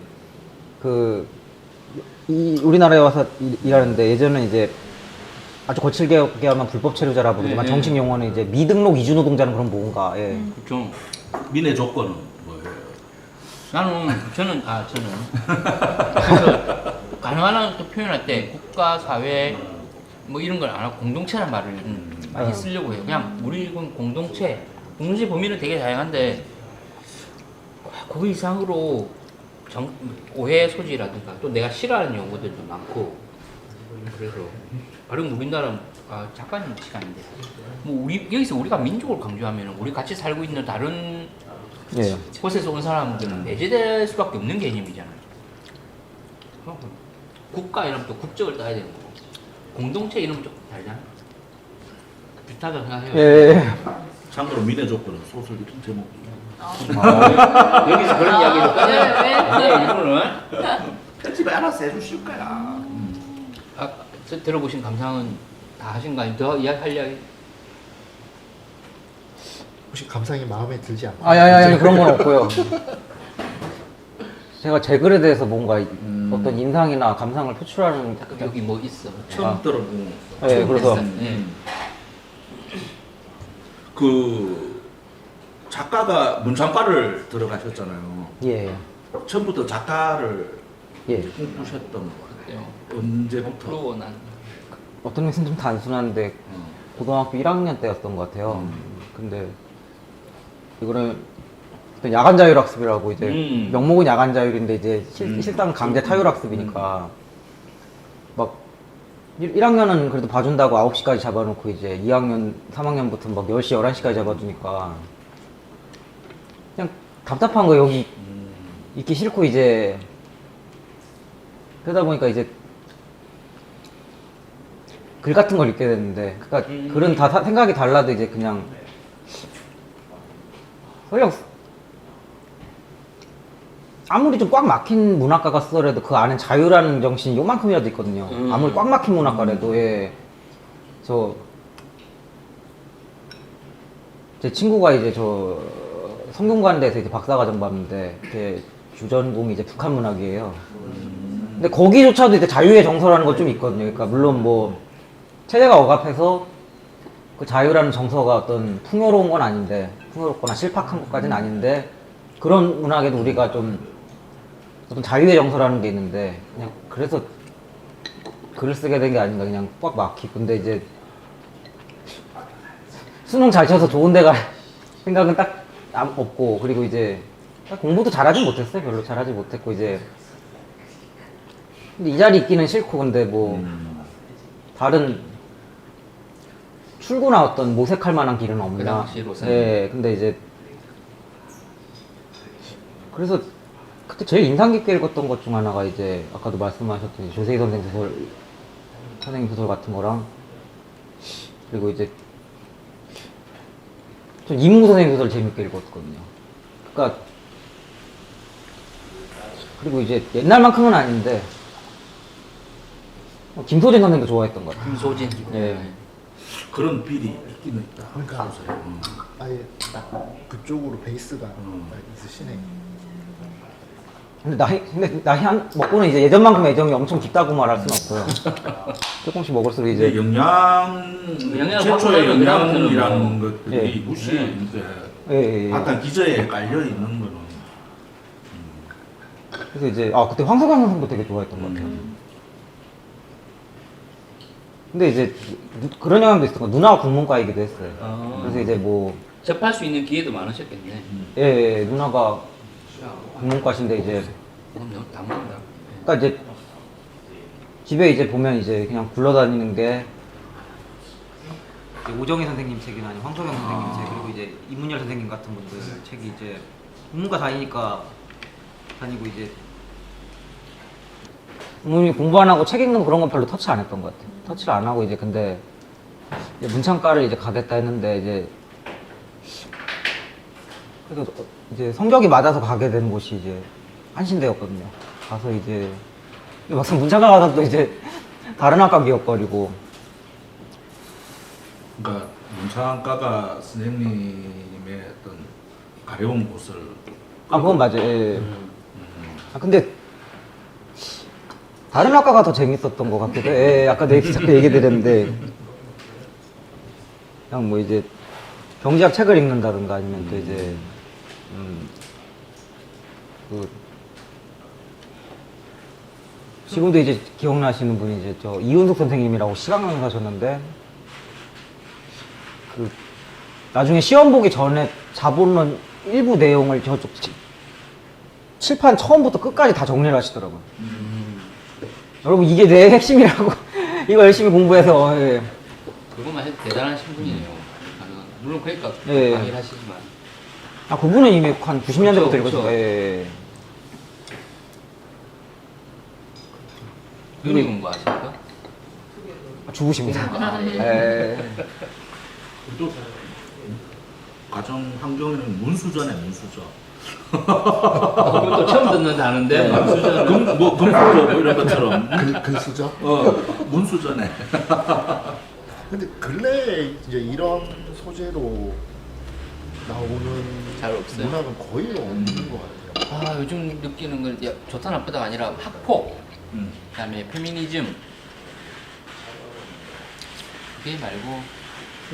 S2: 우리나라에 와서 일하는데 예전에 이제 아주 거칠게 하면 불법 체류자라 부르지만
S3: 네.
S2: 정식 용어는 이제 미등록 이주 노동자는 그럼 뭔가. 예.
S3: 좀
S1: 민의 조건은 뭐예요?
S3: 저는 그래서 가능한 한 또 표현할 때 국가 사회 뭐 이런 걸 안 하고 공동체라는 말을 많이 쓰려고 해요. 그냥 우리 이건 공동체 범위는 되게 다양한데 그 이상으로 오해 소지라든가 또 내가 싫어하는 용어들도 많고 그래서 바로 우리나라 작가님 시간인데 뭐 우리 여기서 우리가 민족을 강조하면 우리 같이 살고 있는 다른
S2: 예.
S3: 곳에서 온 사람들은 내재될 수밖에 없는 개념이잖아요. 국가 이러면 또 국적을 따야 되는 거고 공동체 이러면 조금 다르잖아요. 비슷하다고 생각해요.
S2: 예.
S1: 참고로 민의 조건은 소설 이런 제목이.
S3: 여기서 그런 이야기를 꺼내. 네, 이분은
S1: 편집에 알아서 해주실 거야.
S3: 들어보신 감상은 다 하신 거 아니면 더 이야기할 이야기?
S5: 혹시 감상이 마음에 들지 않나요?
S2: 아니 그런 건 없고요. 제가 제 글에 대해서 뭔가 어떤 인상이나 감상을 표출하는
S3: 여기 뭐 있어?
S1: 처음 들어본.
S2: 네, 그래서
S1: 그 작가가 문창과를 들어가셨잖아요.
S2: 예.
S1: 처음부터 작가를
S2: 예.
S1: 꿈꾸셨던 거
S3: 그때요.
S1: 언제부터?
S3: 앞으로 난
S2: 어떤 면에서는 좀 단순한데 고등학교 1학년 때였던 것 같아요. 근데 이거는 어떤 야간 자율학습이라고 이제 명목은 야간 자율인데 이제 실상 강제 타율학습이니까 막 1학년은 그래도 봐준다고 9시까지 잡아놓고 이제 2학년, 3학년부터 막 10시, 11시까지 잡아주니까 그냥 답답한 거 여기 있기 싫고 이제 그러다 보니까 이제 글 같은 걸 읽게 됐는데 그러니까 글은 다 생각이 달라도 이제 그냥 그냥 아무리 좀 꽉 막힌 문학가가 쓰더라도 그 안에 자유라는 정신이 요만큼이라도 있거든요. 아무리 꽉 막힌 문학가라도 예. 제 친구가 이제 저 성균관대에서 이제 박사과정 봤는데 이렇게 주전공이 이제 북한 문학이에요. 근데 거기조차도 이제 자유의 정서라는 거 좀 있거든요. 그러니까 물론 뭐 체제가 억압해서 그 자유라는 정서가 어떤 풍요로운 건 아닌데 풍요롭거나 실팍한 것까지는 아닌데 그런 문학에도 우리가 좀 어떤 자유의 정서라는 게 있는데 그냥 그래서 글을 쓰게 된 게 아닌가 그냥 꽉 막히고 근데 이제 수능 잘 쳐서 좋은 데 갈 생각은 딱 없고 그리고 이제 공부도 잘하진 못했어요. 별로 잘하지 못했고 이제 근데 이 자리 있기는 싫고 근데 뭐 다른 출구나 어떤 모색할 만한 길은
S3: 그
S2: 없나.
S3: 당시로서는.
S2: 네, 근데 이제 그래서 그때 제일 인상 깊게 읽었던 것 중 하나가 이제 아까도 말씀하셨던 조세희 선생님 소설 같은 거랑 그리고 이제 좀 이문구 선생님 소설 재밌게 읽었거든요. 그러니까 그리고 이제 옛날만큼은 아닌데 김소진 선생님도 좋아했던 것 같아요.
S3: 김소진.
S2: 예.
S1: 그런 빌이 있기는 있다.
S5: 그러니까
S1: 소설에.
S5: 아예 딱 그쪽으로 베이스가 있으시네.
S2: 근데 나이 먹고는 이제 예전만큼 애정이 엄청 깊다고 말할 수는 없고요. 조금씩 먹을수록
S1: 이제
S2: 이제
S3: 영양을
S1: 최초의
S3: 확보하는
S1: 영양이라는
S3: 뭐.
S1: 것들이
S2: 예.
S1: 무시 이제
S2: 예.
S1: 약간 기저에 깔려 있는 거는
S2: 그래서 이제 그때 황석영 선생도 되게 좋아했던 것 같아요. 근데 이제 그런 영향도 있었고 누나가 국문과이기도 했어요. 그래서 이제 뭐
S3: 접할 수 있는 기회도 많으셨겠네.
S2: 예, 누나가 국문과신데 이제
S3: 그럼 다 모른다.
S2: 그러니까 이제 집에 이제 보면 이제 그냥 굴러다니는 게 오정희 선생님 책이나 아니면 황석영 선생님 책 그리고 이제 이문열 선생님 같은 분들 책이 이제 국문과 다니니까 다니고 이제 부모님이 공부 안 하고 책 읽는 그런 건 별로 터치 안 했던 것 같아요. 터치를 안 하고 이제 근데 이제 문창과를 이제 가겠다 했는데 이제 그래서 이제 성적이 맞아서 가게 된 곳이 이제 한신대였거든요. 가서 이제 막상 문창과 가서 또 이제 다른 학과 기억거리고
S1: 그러니까 문창과가 선생님의 어떤 가려운 곳을
S2: 그건 맞아요. 예. 근데 다른 학과가 더 재밌었던 것 같기도 해. 아까 내가 자꾸 얘기 드렸는데 그냥 뭐 이제 경제학 책을 읽는다든가 아니면 또 이제 지금도 이제 기억나시는 분이 이제 저 이윤숙 선생님이라고 시각 강사셨는데 그 나중에 시험 보기 전에 자본론 일부 내용을 저쪽 칠판 처음부터 끝까지 다 정리를 하시더라고요. 여러분 이게 내 핵심이라고 이거 열심히 공부해서 예.
S3: 그것만 해도 대단한 신분이네요. 물론 그러니까
S2: 예.
S3: 강의를 하시지만
S2: 아 그분은 이미 한 90년대부터
S3: 그렇죠,
S2: 읽었어요.
S3: 그렇죠.
S2: 예.
S3: 윤리 공부하십니까?
S2: 주부십니다. 예.
S1: 또 가정 환경에는 문수저네 문수저.
S3: 그것도 처음 듣는 단어인데 문수저는
S1: 뭐 금수저 뭐 이런 것처럼.
S5: 글쓰죠.
S1: 문수저네.
S5: 근데 근래에 이제 이런 소재로 나오는
S3: 잘 없어요.
S5: 문학은 거의 없는 것 같아요.
S3: 아 요즘 느끼는 건 야, 좋다 나쁘다가 아니라 학폭, 그다음에 페미니즘 그게 말고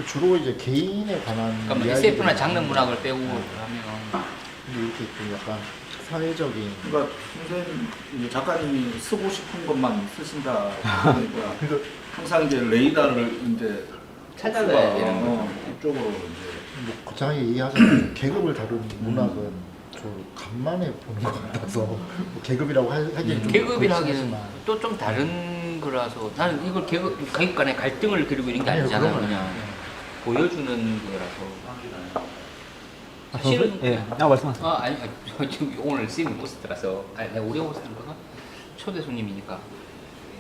S5: 주로 이제 개인에 관한
S3: 그러니까 뭐
S5: 이야기들이
S3: SF나 장르
S5: 많은데
S3: 문학을 빼고 하면
S5: 근데 이렇게 좀 약간 사회적인
S1: 그러니까 선생님 이제 작가님이 쓰고 싶은 것만 쓰신다. 그러니까 항상 이제 레이더를 이제
S3: 찾아가야 되는 거죠.
S1: 이쪽으로 이제.
S5: 뭐 거창하게 얘기하자면 계급을 다룬 문학은 저 간만에 보는 것 같아서 뭐 계급이라고 하기엔 좀
S3: 계급이라 하기는
S5: 그렇지만
S3: 또 좀 다른 거라서 나는 이걸 계급 간의 갈등을 그리고 있는 게
S5: 아니요,
S3: 아니잖아
S5: 그런 건
S3: 그냥 보여주는 거라서
S2: 사실은 예. 아 말씀하세요.
S3: 아니 저 지금 오늘 쌤이 호스트라서 아니 내가 우리 호스트인가 초대 손님이니까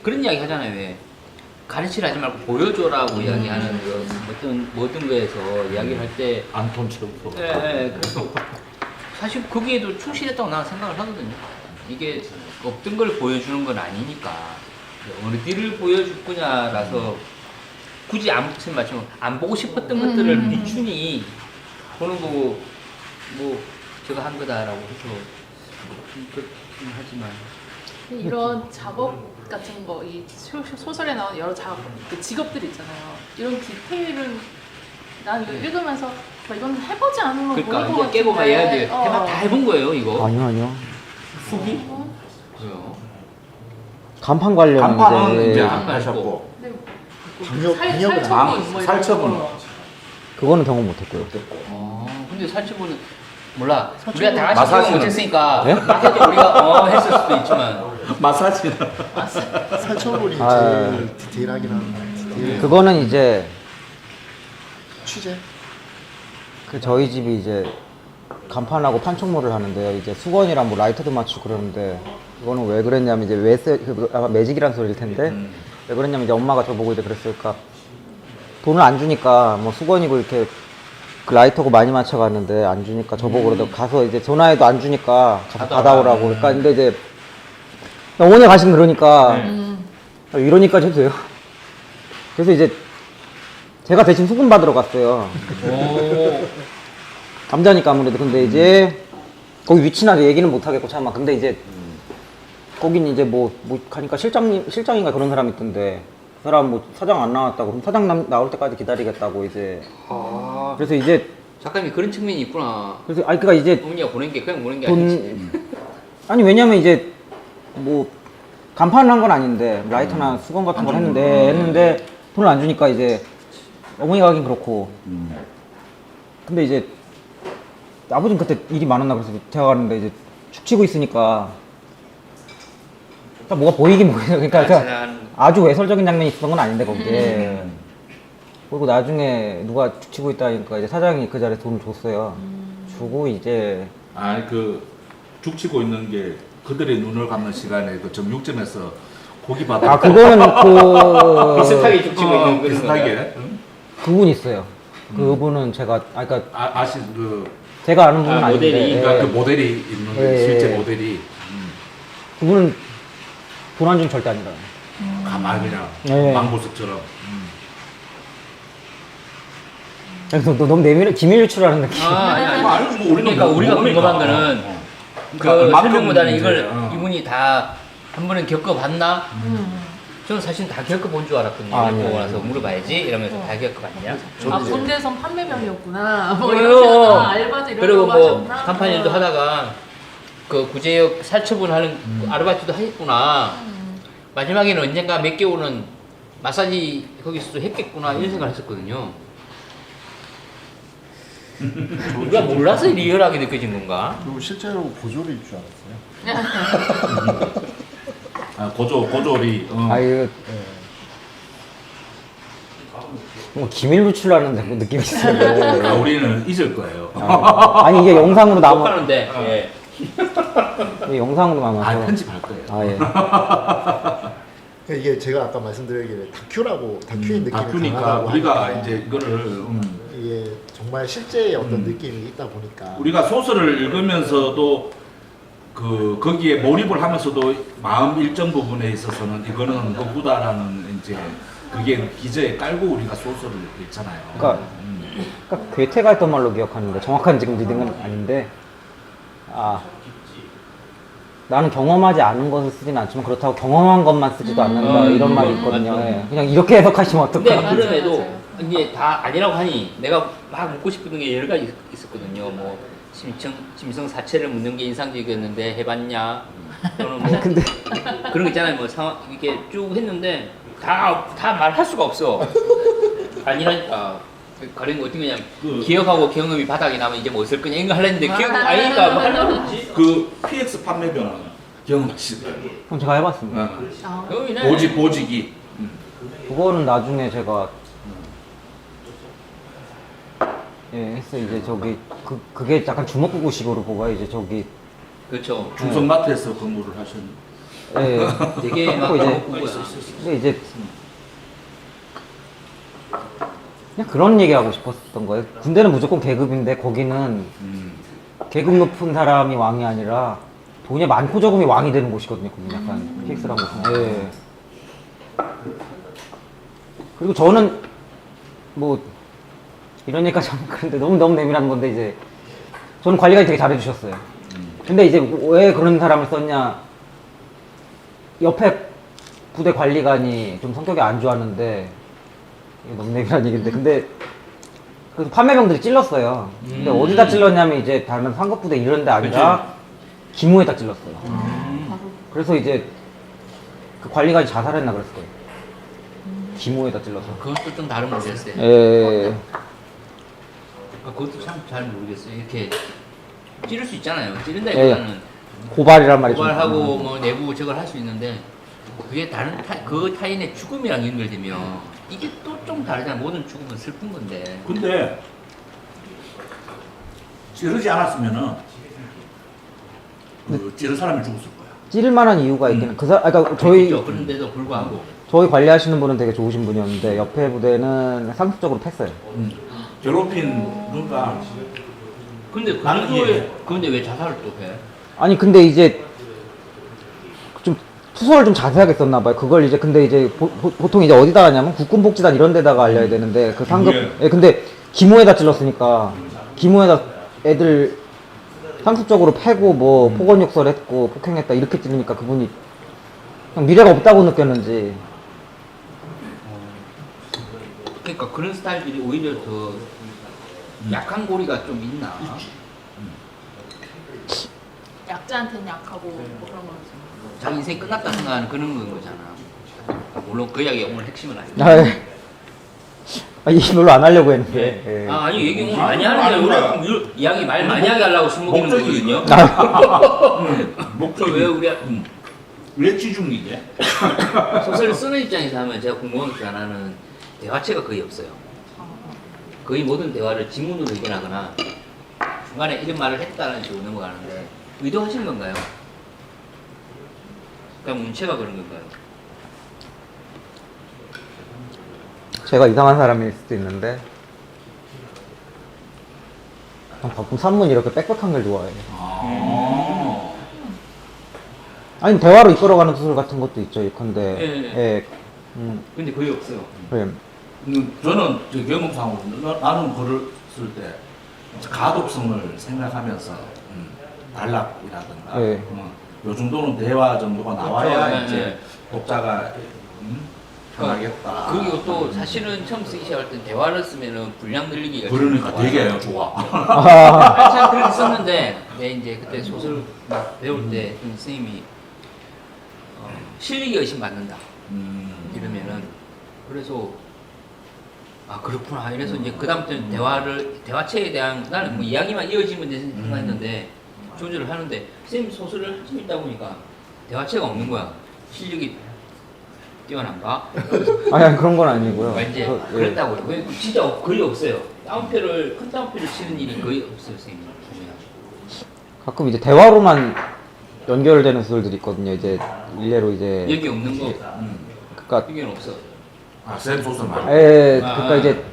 S3: 그런 이야기 하잖아요 왜 가르치라 하지 말고 보여줘라고 이야기하는 그 모든 거에서 이야기를 할때
S1: 안톤 체우프.
S3: 그래서 사실 거기에도 충실했다고 나는 생각을 하거든요. 이게 없던 걸 보여주는 건 아니니까 어느 뒤를 보여줄 거냐라서 굳이 아무튼 마치면 안 보고 싶었던 것들을 비춘히 보는 거고 뭐 제가 한 거다라고 해서 그렇긴 하지만
S4: 이런 작업 같은 거, 이 소설에 나오는 여러 그 직업들 있잖아요. 이런 디테일은 난 이거 읽으면서 이건 해보지 않으면
S3: 그러니까
S4: 모를 것
S3: 이제 깨고
S4: 같은데.
S3: 봐야 돼. 해봐 다 해본 거예요 이거.
S2: 아니요.
S3: 후기? 그래요.
S2: 간판 관련
S1: 간판은 이제
S3: 안
S1: 안 하셨고.
S4: 근데
S5: 방역은
S4: 살처분 뭐 이런
S1: 살처분.
S4: 거.
S2: 그거는 경험 못했고요.
S3: 근데 살찌부는 몰라.
S5: 살찌부는
S3: 우리가 다 같이
S1: 마사지는-
S3: 경험 못했으니까
S2: 예?
S3: 막 해도 우리가 했을 수도 있지만
S1: 마사지는.
S5: 살처분이
S2: 아.
S5: 제일 디테일하긴 한데 디테일
S2: 그거는 이제
S5: 취재
S2: 그 저희 집이 이제 간판하고 판촉물을 하는데요. 이제 수건이랑 뭐 라이터도 맞추고 그러는데 이거는 왜 그랬냐면 이제 아마 매직이란 소리일 텐데 왜 그랬냐면 이제 엄마가 저보고 이제 그랬을까 돈을 안 주니까 뭐 수건이고 이렇게 그 라이터고 많이 맞춰갔는데 안 주니까 저보고 그러다 가서 이제 전화해도 안 주니까 가서 받아오라고 그러니까 근데 이제 어머니 가시면 그러니까 이러니까 해도요. 그래서 이제 제가 대신 수금 받으러 갔어요. 남자니까 아무래도. 근데 이제 거기 위치나 얘기는 못 하겠고 차마. 근데 이제 거긴 이제 뭐 가니까 실장인가 그런 사람이 있던데 그 사람 뭐 사장 안 나왔다고 그럼 사장 나올 때까지 기다리겠다고 이제. 그래서 이제
S3: 작가님이 그런 측면이 있구나.
S2: 그래서 아니 그니까 이제
S3: 어머니가 보낸 게 그냥 보낸 게 아니지.
S2: 아니 왜냐면 이제 뭐 간판을 한 건 아닌데 라이터나 수건 같은 걸 했는데 돈을 안 주니까 이제 어머니가 하긴 그렇고 근데 이제 아버지는 그때 일이 많았나 그래서 제가 가는데 이제 축 치고 있으니까 딱 뭐가 보이긴 보여요. 그러니까 제가 아주 외설적인 장면이 있었던 건 아닌데 거기에 그리고 나중에 누가 축 치고 있다니까 이제 사장이 그 자리에 돈을 줬어요. 주고 이제
S1: 그 죽치고 있는 게 그들의 눈을 감는 시간에 그 정육점에서 고기 받아.
S2: 아 그거는 그
S3: 비슷하게 죽치고 있는 그런
S1: 비슷하게.
S2: 그분 있어요. 그분은 제가 그러니까
S1: 아시 그
S2: 제가 아는 분은
S3: 모델이,
S2: 아닌데
S1: 그러니까
S2: 예.
S1: 그 모델이 있는 게
S2: 예,
S1: 실제
S2: 예.
S1: 모델이
S2: 그분은 돈 안 주면 절대 아니다.
S1: 가만히 그냥
S2: 예.
S1: 망보석처럼.
S2: 그래서 너 너무 내밀어 기밀 유출하는 느낌.
S3: 아니.
S1: 아니, 뭐 우리는
S3: 그러니까 우리가
S1: 모르니까.
S3: 궁금한 거는 그
S1: 그러니까 얼마큼
S3: 설명보다는
S1: 이제,
S3: 이걸 이분이 다 한 번은 겪어봤나?
S4: 음.
S3: 저는 사실 다 겪어본 줄 알았거든요.
S2: 아,
S3: 보고
S2: 네.
S3: 나서 물어봐야지 이러면서 다 겪어봤냐?
S4: 아 건대선 판매병이었구나. 뭐
S3: 그래요.
S4: 이런 알바도 이런
S3: 그리고
S4: 거
S3: 뭐
S4: 하셨나?
S3: 간판 일도 하다가 그 구제역 살처분하는 아르바이트도 했구나. 마지막에는 언젠가 몇 개월은 마사지 거기서도 했겠구나 이런 생각을 했었거든요. 우리가 몰라서 리얼하게 느껴진 건가?
S5: 그리고 실제로 고졸일 줄 알았어요.
S1: 고졸이.
S2: 아유
S5: 네.
S2: 뭐 기밀 누출하는 자꾸 느낌이 있어요.
S1: 아, 우리는 잊을 거예요.
S2: 아니 이게 영상으로 남아
S3: 하는데 예.
S2: 이게 영상으로 남아서
S1: 아, 편집할 거예요.
S2: 아 예.
S5: 그러니까 이게 제가 아까 말씀드리기를 다큐인 느낌이
S1: 다큐니까
S5: 강하다고
S1: 우리가
S5: 하니까
S1: 이제 이거를
S5: 이게 정말 실제의 어떤 느낌이 있다 보니까
S1: 우리가 소설을 읽으면서도 그 거기에 몰입을 하면서도 마음 일정 부분에 있어서는 이거는 거구다라는 이제 그게 기저에 깔고 우리가 소설을 읽잖아요.
S2: 그러니까 괴테가 했던 말로 기억하는데 정확한 지금 리딩은 아닌데 아 나는 경험하지 않은 것을 쓰진 않지만 그렇다고 경험한 것만 쓰지도 않는다 이런 말이 있거든요. 예. 그냥 이렇게 해석하시면
S3: 근데
S2: 어떨까?
S3: 그럼에도 이게 다 아니라고 하니 내가 막 묻고 싶은 게 여러 가지 있었거든요. 뭐 심성 사체를 묻는 게 인상적이었는데 해봤냐? 또는 뭐
S2: 근데
S3: 그런 거 있잖아요. 뭐 상황 이게 쭉 했는데 다 말할 수가 없어. 아니라니까. 가령 어떻게 그냥 기억하고 경험이 바닥에 나면 이제 뭐 쓸 거냐 이거 하려는데 기억 아니니까 뭐 하려고 없지.
S1: 그 PX 판매 변화 경험하시나요?
S2: 그럼 제가 해봤습니다.
S3: 경험이네.
S1: 보직이
S2: 그거는 나중에 제가 예 했어요. 이제 저기 그게 약간 주먹구구식으로 보가 이제 저기
S3: 그렇죠.
S1: 중성마트에서 근무를 하셨는데
S2: 예
S3: 되게 막
S2: 하고 이제
S3: 뭐야.
S2: 근데 이제 그냥 그런 얘기하고 싶었던 거예요. 군대는 무조건 계급인데 거기는 계급 높은 사람이 왕이 아니라 돈이 많고 적음이 왕이 되는 곳이거든요. 거기 약간 PX라는 곳은. 예. 그리고 저는 뭐 이런 얘기까지 하면 그런데 너무 내밀한 건데 이제 저는 관리관이 되게 잘해주셨어요. 근데 이제 왜 그런 사람을 썼냐? 옆에 부대 관리관이 좀 성격이 안 좋았는데 이게 너무 내밀한 얘기인데 근데 그래서 판매병들이 찔렀어요. 근데 어디다 찔렀냐면 이제 다른 상급부대 이런 데 아니라 기무에다 찔렀어요. 그래서 이제 그 관리관이 자살했나 그랬을 거예요. 기무에다 찔러서.
S3: 그건 또 좀 다른 문제였어요.
S2: 예.
S3: 그것도 참 잘 모르겠어요. 이렇게 찌를 수 있잖아요. 찌른다기보다는
S2: 고발이란 말이죠.
S3: 고발하고 뭐 내부 저걸 할 수 있는데 그게 다른 그 타인의 죽음이랑 연결되면 이게 또 좀 다르잖아요. 모든 죽음은 슬픈 건데.
S1: 근데 찌르지 않았으면은 그 찌른 사람이 죽었을 거야.
S2: 찌를 만한 이유가 있긴 그러니까 저희
S3: 있죠. 그런데도 불구하고
S2: 저희 관리하시는 분은 되게 좋으신 분이었는데 옆에 부대는 상습적으로 팼어요.
S1: 괴롭힌 누가
S3: 근데 그
S1: 나는
S3: 정도에 근데 왜 자살을 또 해?
S2: 아니 근데 이제 좀 투서를 좀 자세하게 썼나 봐요. 그걸 이제 근데 이제 보통 이제 어디다 하냐면 국군복지단 이런 데다가 알려야 되는데 그 상급 예, 근데 기모에다 찔렀으니까 기모에다 애들 상습적으로 패고 뭐 폭언욕설했고 폭행했다 이렇게 찔리니까 그분이 그냥 미래가 없다고 느꼈는지
S3: 그러니까 그런 스타일들이 오히려 더 약한 고리가 좀 있나?
S4: 약자한테는 약하고 뭐 그런 거지.
S3: 자기 인생 끝났다 생각하는 그런 건 거잖아. 물론 그 이야기 오늘 핵심은 아니고.
S2: 아, 얘기 별로 안 하려고 했는데 예.
S3: 아, 아니 얘기 오늘 많이 하는 게 원래 이야기 많이 하게 하려고 술 먹이는
S1: 목적이
S3: 거거든요.
S1: 목적이
S3: 왜 우리
S1: 왜 지중이게?
S3: 소설을 쓰는 입장에서 하면 제가 공무원으로서 하나는 대화체가 거의 없어요. 거의 모든 대화를 지문으로 의견하거나 중간에 이런 말을 했다는 식으로 넘어가는데 의도하신 건가요? 그냥 문체가 그런 건가요?
S2: 제가 이상한 사람일 수도 있는데 가끔 산문 이렇게 빽빽한 걸 좋아해요. 아니 대화로 이끌어가는 소설 같은 것도 있죠. 근데
S3: 예. 근데 거의 없어요.
S2: 예.
S1: 저는 저 경험상으로 나는 글을 쓸 때 가독성을 생각하면서 단락이라든가
S2: 예.
S1: 요 정도는 대화 정도가 나와야
S3: 그렇죠.
S1: 이제
S3: 네.
S1: 독자가 편하겠다.
S3: 그리고 또 사실은 처음 쓰기 시작할 때 대화를 쓰면은 분량 늘리기가
S1: 그러니까
S3: 좀
S1: 되게 좋아.
S3: 한참 그렇게 썼는데 내 이제 그때 소설 막 배울 때 선생님이 실력이 의심받는다 이러면은 그래서 아 그렇구나 이래서 이제 그 다음부터는 대화체에 대한 나는 뭐 이야기만 이어지면 돼 생각했는데 조절을 하는데 선생님 소설을 한참 읽다 보니까 대화체가 없는 거야. 실력이 뛰어난가?
S2: 아니 그런 건 아니고요.
S3: 이제
S2: 예.
S3: 그렇다고요. 왜 진짜 거의 없어요. 큰 다운표를 치는 일이 거의 없어요, 선생님. 보면.
S2: 가끔 이제 대화로만 연결되는 수들이 있거든요. 이제 일례로 이제
S3: 여기 없는 거.
S2: 그러니까
S3: 여기는 없어.
S1: 쌤 소설 말.
S2: 예, 그러니까 이제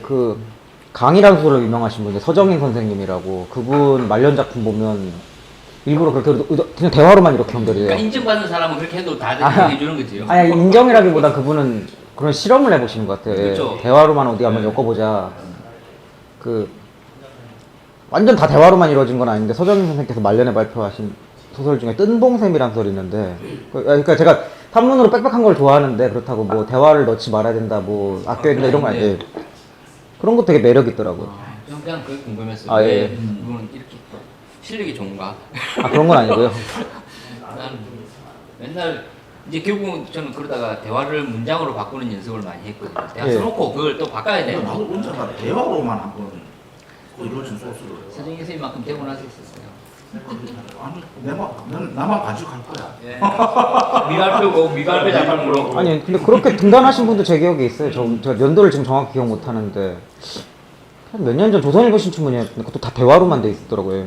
S2: 그 강의라는 소설로 유명하신 분이 서정인 선생님이라고 그분 말년 작품 보면 일부러 그렇게 그냥 대화로만 이렇게 연결이 돼요.
S3: 그러니까 인정받는 사람은 그렇게 해도 다들
S2: 아.
S3: 해주는 거지요.
S2: 아니 인정이라기보다 그분은 그런 실험을 해보시는 것 같아요. 예,
S3: 그렇죠.
S2: 대화로만 어디 한번 엮어보자. 그 완전 다 대화로만 이루어진 건 아닌데 서정인 선생님께서 말년에 발표하신 소설 중에 뜬봉샘이라는 소설이 있는데 그러니까 제가 탐문으로 빽빽한 걸 좋아하는데 그렇다고 뭐 대화를 넣지 말아야 된다, 뭐 아껴야 된다 이런 거 아니에요. 그런 거 되게 매력 있더라고요.
S3: 그냥 그게 궁금했어요.
S2: 아,
S3: 왜
S2: 예.
S3: 이분은 이렇게 실력이 좋은가?
S2: 아 그런 건 아니고요.
S3: 나는 맨날 이제 결국은 저는 그러다가 대화를 문장으로 바꾸는 연습을 많이 했거든요. 대화
S2: 예.
S3: 써놓고 그걸 또 바꿔야 돼.
S1: 나도 혼자가 대화로만 한번 이루어진 소설을.
S3: 서정희 선생님만큼 되고 나서 있었어요.
S1: 아니 나만 가지고 갈 거야.
S3: 예. 미발표고 미발표 작품으로.
S2: 아니 근데 그렇게 등단하신 분도 제 기억에 있어요. 제가 연도를 지금 정확히 기억 못 하는데 한 몇 년 전 조선일보 신춘문예였는데 그것도 다 대화로만 돼 있더라고요.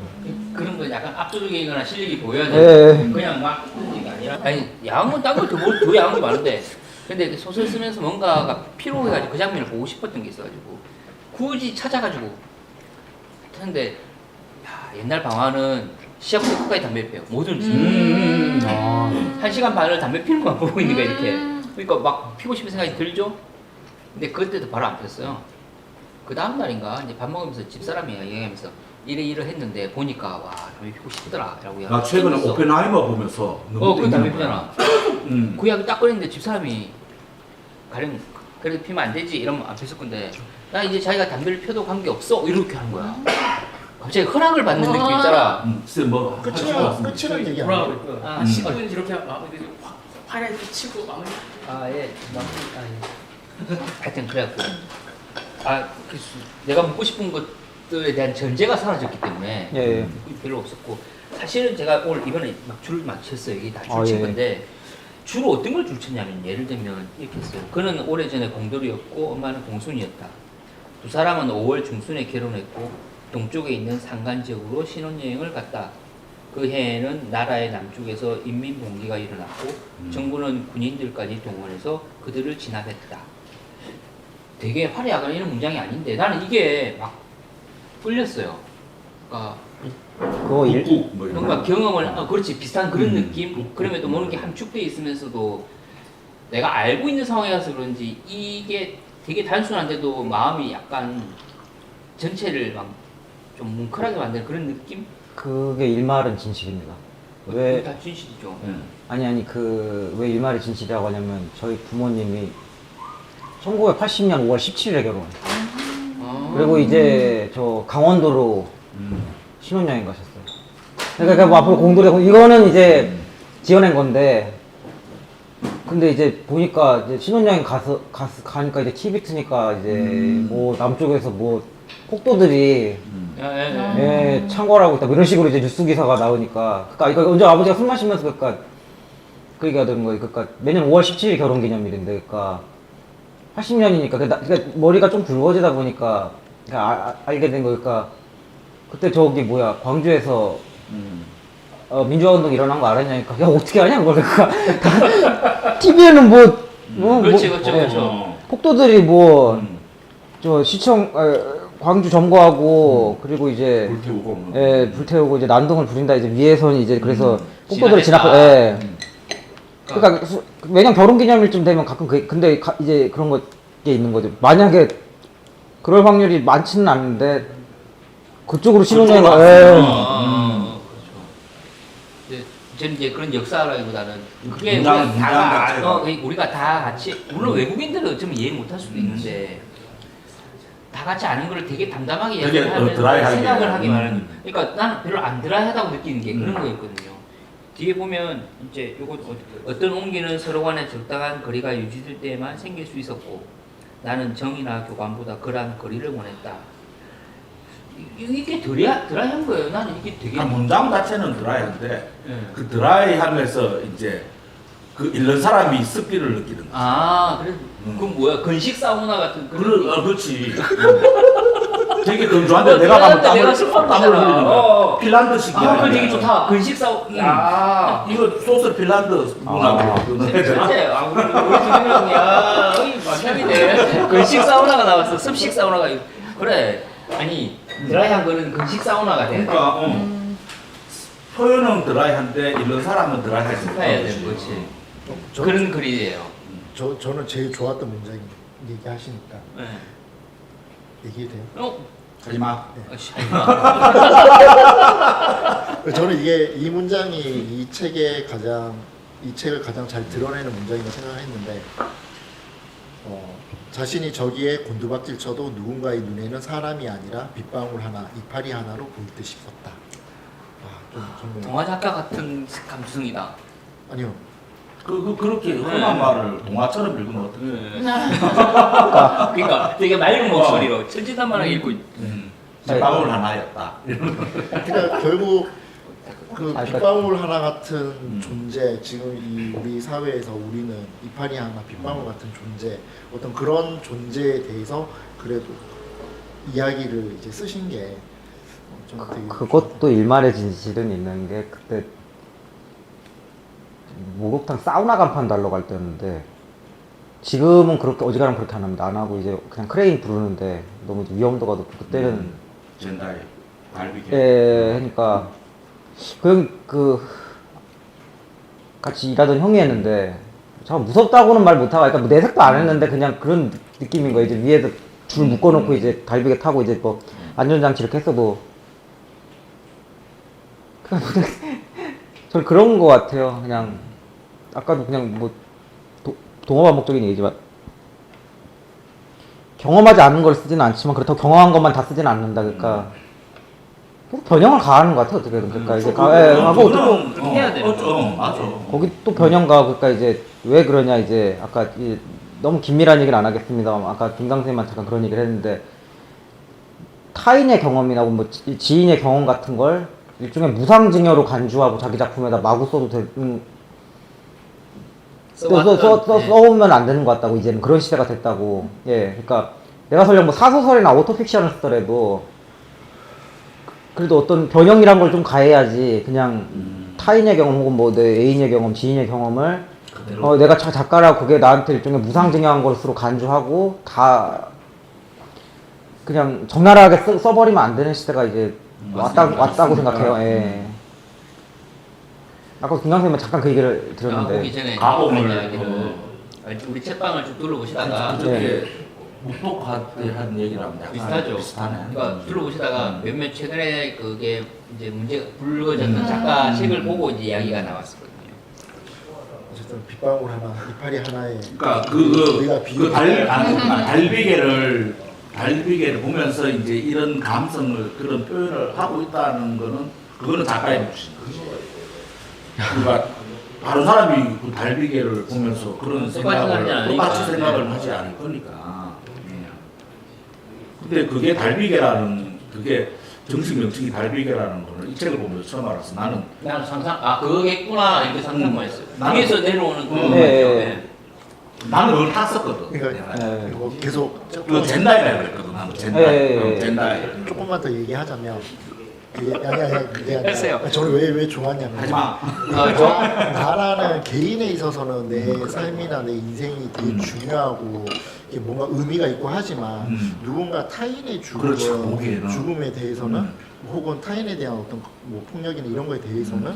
S3: 그런 거 약간 압도적이거나 실력이 보여야
S2: 예,
S3: 돼.
S2: 예.
S3: 그냥 막 그런 게 아니라. 아니 야한 건 딴 걸 더 야한 게 많은데. 근데 소설 쓰면서 뭔가가 필요해가지고 그 장면을 보고 싶었던 게 있어가지고 굳이 찾아가지고 했는데 야, 옛날 방화는 시작부터 끝까지 담배 피워요. 뭐든지.
S2: 아,
S3: 1시간 반을 담배 피는 것만 보고 있는 거야 이렇게. 그러니까 막 피고 싶은 생각이 들죠. 근데 그때도 바로 안 폈어요. 그 다음 날인가 이제 밥 먹으면서 집사람이 얘기하면서 이래 했는데 보니까 와 담배 피고 싶더라라고.
S1: 나 최근에 오펜하이머 보면서 너무
S3: 그 담배
S1: 땡기는 거야.
S3: 피잖아. 그 이야기 딱 꺼냈는데 집사람이 가령 그래도 피면 안 되지 이러면 안 폈을 건데 나 이제 자기가 담배를 펴도 관계없어 이렇게 하는 거야. 갑자기 허락을 받는 느낌 있잖아.
S1: 쌤 뭐
S5: 끝이란 얘기 아니에요?
S3: 아,
S6: 10분 이렇게 화려하게 치고 마무리.
S3: 아 예. 하여튼 그래갖고 내가 묻고 싶은 것들에 대한 전제가 사라졌기 때문에
S2: 예, 예.
S3: 별로 없었고 사실은 제가 오늘 이번에 막 줄을 막 쳤어요. 이게 다
S2: 아,
S3: 줄 친
S2: 예.
S3: 건데 주로 어떤 걸 줄 쳤냐면 예를 들면 이렇게 했어요. 그는 오래전에 공돌이였고 엄마는 공순이었다. 두 사람은 5월 중순에 결혼했고 동쪽에 있는 산간 지역으로 신혼여행을 갔다. 그 해에는 나라의 남쪽에서 인민봉기가 일어났고 정부는 군인들까지 동원해서 그들을 진압했다. 되게 화려하거나 이런 문장이 아닌데 나는 이게 막 끌렸어요. 그러니까
S2: 그거
S1: 북극 뭐 이런
S3: 뭔가
S1: 거.
S3: 경험을 그렇지 비슷한 그런 느낌. 그럼에도 모르는 게 함축돼 있으면서도 내가 알고 있는 상황이라서 그런지 이게 되게 단순한데도 마음이 약간 전체를 막 좀 뭉클하게 만드는 그런 느낌?
S2: 그게 일말은 진실입니다. 왜
S3: 다 진실이죠.
S2: 아니 그 왜 일말이 진실이라고 하냐면 저희 부모님이 1980년 5월 17일에 결혼했어요. 그리고 이제 저 강원도로 신혼여행 가셨어요. 그러니까 뭐 앞으로 공도래 이거는 이제 지어낸 건데 근데 이제 보니까 이제 신혼여행 가니까 이제 TV 트니까 이제 뭐 남쪽에서 뭐 폭도들이 예, 창궐하고 있다 뭐 이런 식으로 이제 뉴스 기사가 나오니까 그러니까 이거 언제 아버지가 술 마시면서 그러니까 그 얘기하던 거예요. 그러니까 매년 5월 17일 결혼 기념일인데 그러니까 80년이니까 그러니까 머리가 좀 굵어지다 보니까 알게 된 거니까 그때 저기 뭐야 광주에서 민주화 운동 일어난 거 알았냐니까 야 어떻게 아냐 그걸 그러니까 TV에는
S3: 그렇죠.
S2: 폭도들이 뭐 저 시청 광주 점거하고 그리고 이제
S1: 불태우고
S2: 예 불태우고 이제 난동을 부린다 이제 위에서는 이제 그래서 폭도들을
S3: 진압했다.
S2: 진압 그러니까 매년 결혼기념일쯤 되면 가끔 근데 이제 그런 게 있는 거죠. 만약에 그럴 확률이 많지는 않은데 그쪽으로 신혼여행
S3: 그렇죠. 저는 이제 그런 역사라기보다는 그게 우리가 다 같이 물론 외국인들은 어쩌면 이해 못할 수도 있는데 다 같이 아는 걸 되게 담담하게
S1: 되게,
S3: 이야기하면서
S1: 드라이하게.
S3: 생각을 하게 말하는. 그러니까 나는 별로 안 드라이하다고 느끼는 게 그런 거였거든요. 뒤에 보면 이제 요거 어떤 옹기는 서로 간에 적당한 거리가 유지될 때에만 생길 수 있었고 나는 정의나 교감보다 그러한 거리를 원했다. 이게 드라이한 거예요. 나는 이게 되게
S1: 문장 자체는 드라이한데
S3: 예.
S1: 그 드라이함에서 이제 그 잃는 사람이 습기를 느끼는 거지.
S3: 아, 그래. 그럼 뭐야? 건식 사우나 같은
S1: 그렇지. 되게 건조한데 내가 가면 땀을 흘리는 거야. 핀란드식이야.
S3: 아, 그거 되게 좋다. 건식 사우나. 아,
S1: 이거 소스 핀란드 문화고.
S3: 진짜. 아, 우리 주민형이야. 만남이네. 건식 사우나가 나왔어. 습식 사우나가. 그래. 아니, 드라이한 거는 건식 사우나가 돼.
S1: 그러니까 표현은 드라이한데 잃는 사람은 드라이하지
S3: 해야 되는 거지. 그런 글이에요.
S5: 저는 제일 좋았던 문장이 얘기하시니까
S3: 네.
S5: 얘기해도 돼요?
S1: 하지마.
S5: 저는 이게 이 문장이 이 책을 가장 잘 드러내는 문장이라고 생각했는데 자신이 저기에 곤두박질 쳐도 누군가의 눈에는 사람이 아니라 빗방울 하나, 이파리 하나로 보일 듯 싶었다. 좀 정말
S3: 동화 작가 같은 감수성이다.
S5: 아니요.
S1: 그렇게 험한 말을 동화처럼 읽으면 어떡해.
S3: 그러니까 되게 맑은 목소리로 천진난만하게 읽고
S1: 빗방울 하나였다.
S5: 그러니까 결국 그 빗방울 하나 같은 존재, 지금 이 우리 사회에서 우리는 이파리 하나, 빗방울 같은 존재, 어떤 그런 존재에 대해서 그래도 이야기를 이제 쓰신 게 저는 되게
S2: 그것도 일말의 진실은 있는 게 그때 목욕탕 사우나 간판 달러 갈 때였는데 지금은 그렇게 어지간하면 그렇게 안 합니다. 안 하고 이제 그냥 크레인 부르는데 너무 위험도가 높고 그때는
S1: 젠다이 발비게.
S2: 예, 그러니까 그 같이 일하던 형이 했는데 참 무섭다고는 말 못하고 그러니까 뭐 내색도 안 했는데 그냥 그런 느낌인 거예요. 이제 위에서 줄 묶어놓고 이제 달비게 타고 이제 뭐 안전장치 이렇게 했어도 저는 그런 거 같아요. 그냥 아까도 그냥 뭐 동어 반복적인 얘기지만 경험하지 않은 걸 쓰지는 않지만 그렇다고 경험한 것만 다 쓰지는 않는다. 그러니까 계속 변형을 가하는 것 같아요. 어떻게든 그러니까 이제 하고 어떻게
S3: 해야 되는
S1: 맞아.
S2: 거기 또 변형 가고 그러니까 이제 왜 그러냐 이제 아까 너무 긴밀한 얘기는 안 하겠습니다만 아까 김강 선생님만 잠깐 그런 얘기를 했는데 타인의 경험이나 뭐 지인의 경험 같은 걸 일종의 무상증여로 간주하고 자기 작품에다 마구 써도 되는 써오면 안 되는 것 같다고 이제는 그런 시대가 됐다고. 예, 그러니까 내가 설령 뭐 사소설이나 오토픽션을 쓰더라도 그래도 어떤 변형이란 걸 좀 가해야지 그냥 타인의 경험 혹은 뭐 내 애인의 경험, 지인의 경험을 내가 작가라고 그게 나한테 일종의 무상증여한 것으로 간주하고 다 그냥 적나라하게 써버리면 안 되는 시대가 이제 왔다고 생각해요. 예. 아까 김강 선생님은 잠깐 그 얘기를 들었는데
S3: 오기 전에
S1: 가공을
S3: 이야기를 우리 책방을 쭉 둘러보시다가
S1: 저게 묵독한테 한 얘기랑 약간
S3: 비슷하죠.
S1: 비슷하네.
S3: 그러니까 둘러보시다가 몇몇 최근에 그게 이제 문제가 불거졌던 작가 책을 보고 이제 이야기가 나왔었거든요.
S5: 어쨌든 빗방울 하나, 이파리 하나에
S1: 그러니까
S5: 우리가
S1: 달비게를 보면서 이제 이런 감성을 그런 표현을 하고 있다는 거는 그거는 작가의 몫인 거죠. 그러니까 다른 사람이 그 달비게를 보면서 그런 똑같이 생각을 하지 않을 거니까. 근데 그게 달비게라는 그게 정식 명칭이 달비게라는 거는 이 책을 보면서 처음 알았어. 나는
S3: 상상 그거겠구나 이렇게 상상만 했어요. 위에서 내려오는 그런
S1: 나는 그걸 탔었거든.
S5: 그러니까 이거 계속
S1: 그 젠다이라 그랬거든. 나는 젠다이.
S5: 조금만 더 얘기하자면
S3: 했어요.
S5: 저는 왜 좋았냐면
S1: 하지마.
S5: 나라는 개인에 있어서는 내 삶이나 내 인생이 되게 중요하고 이게 뭔가 의미가 있고 하지만 누군가 타인의 죽음에 대해서는 혹은 타인에 대한 어떤 뭐 폭력이나 이런 거에 대해서는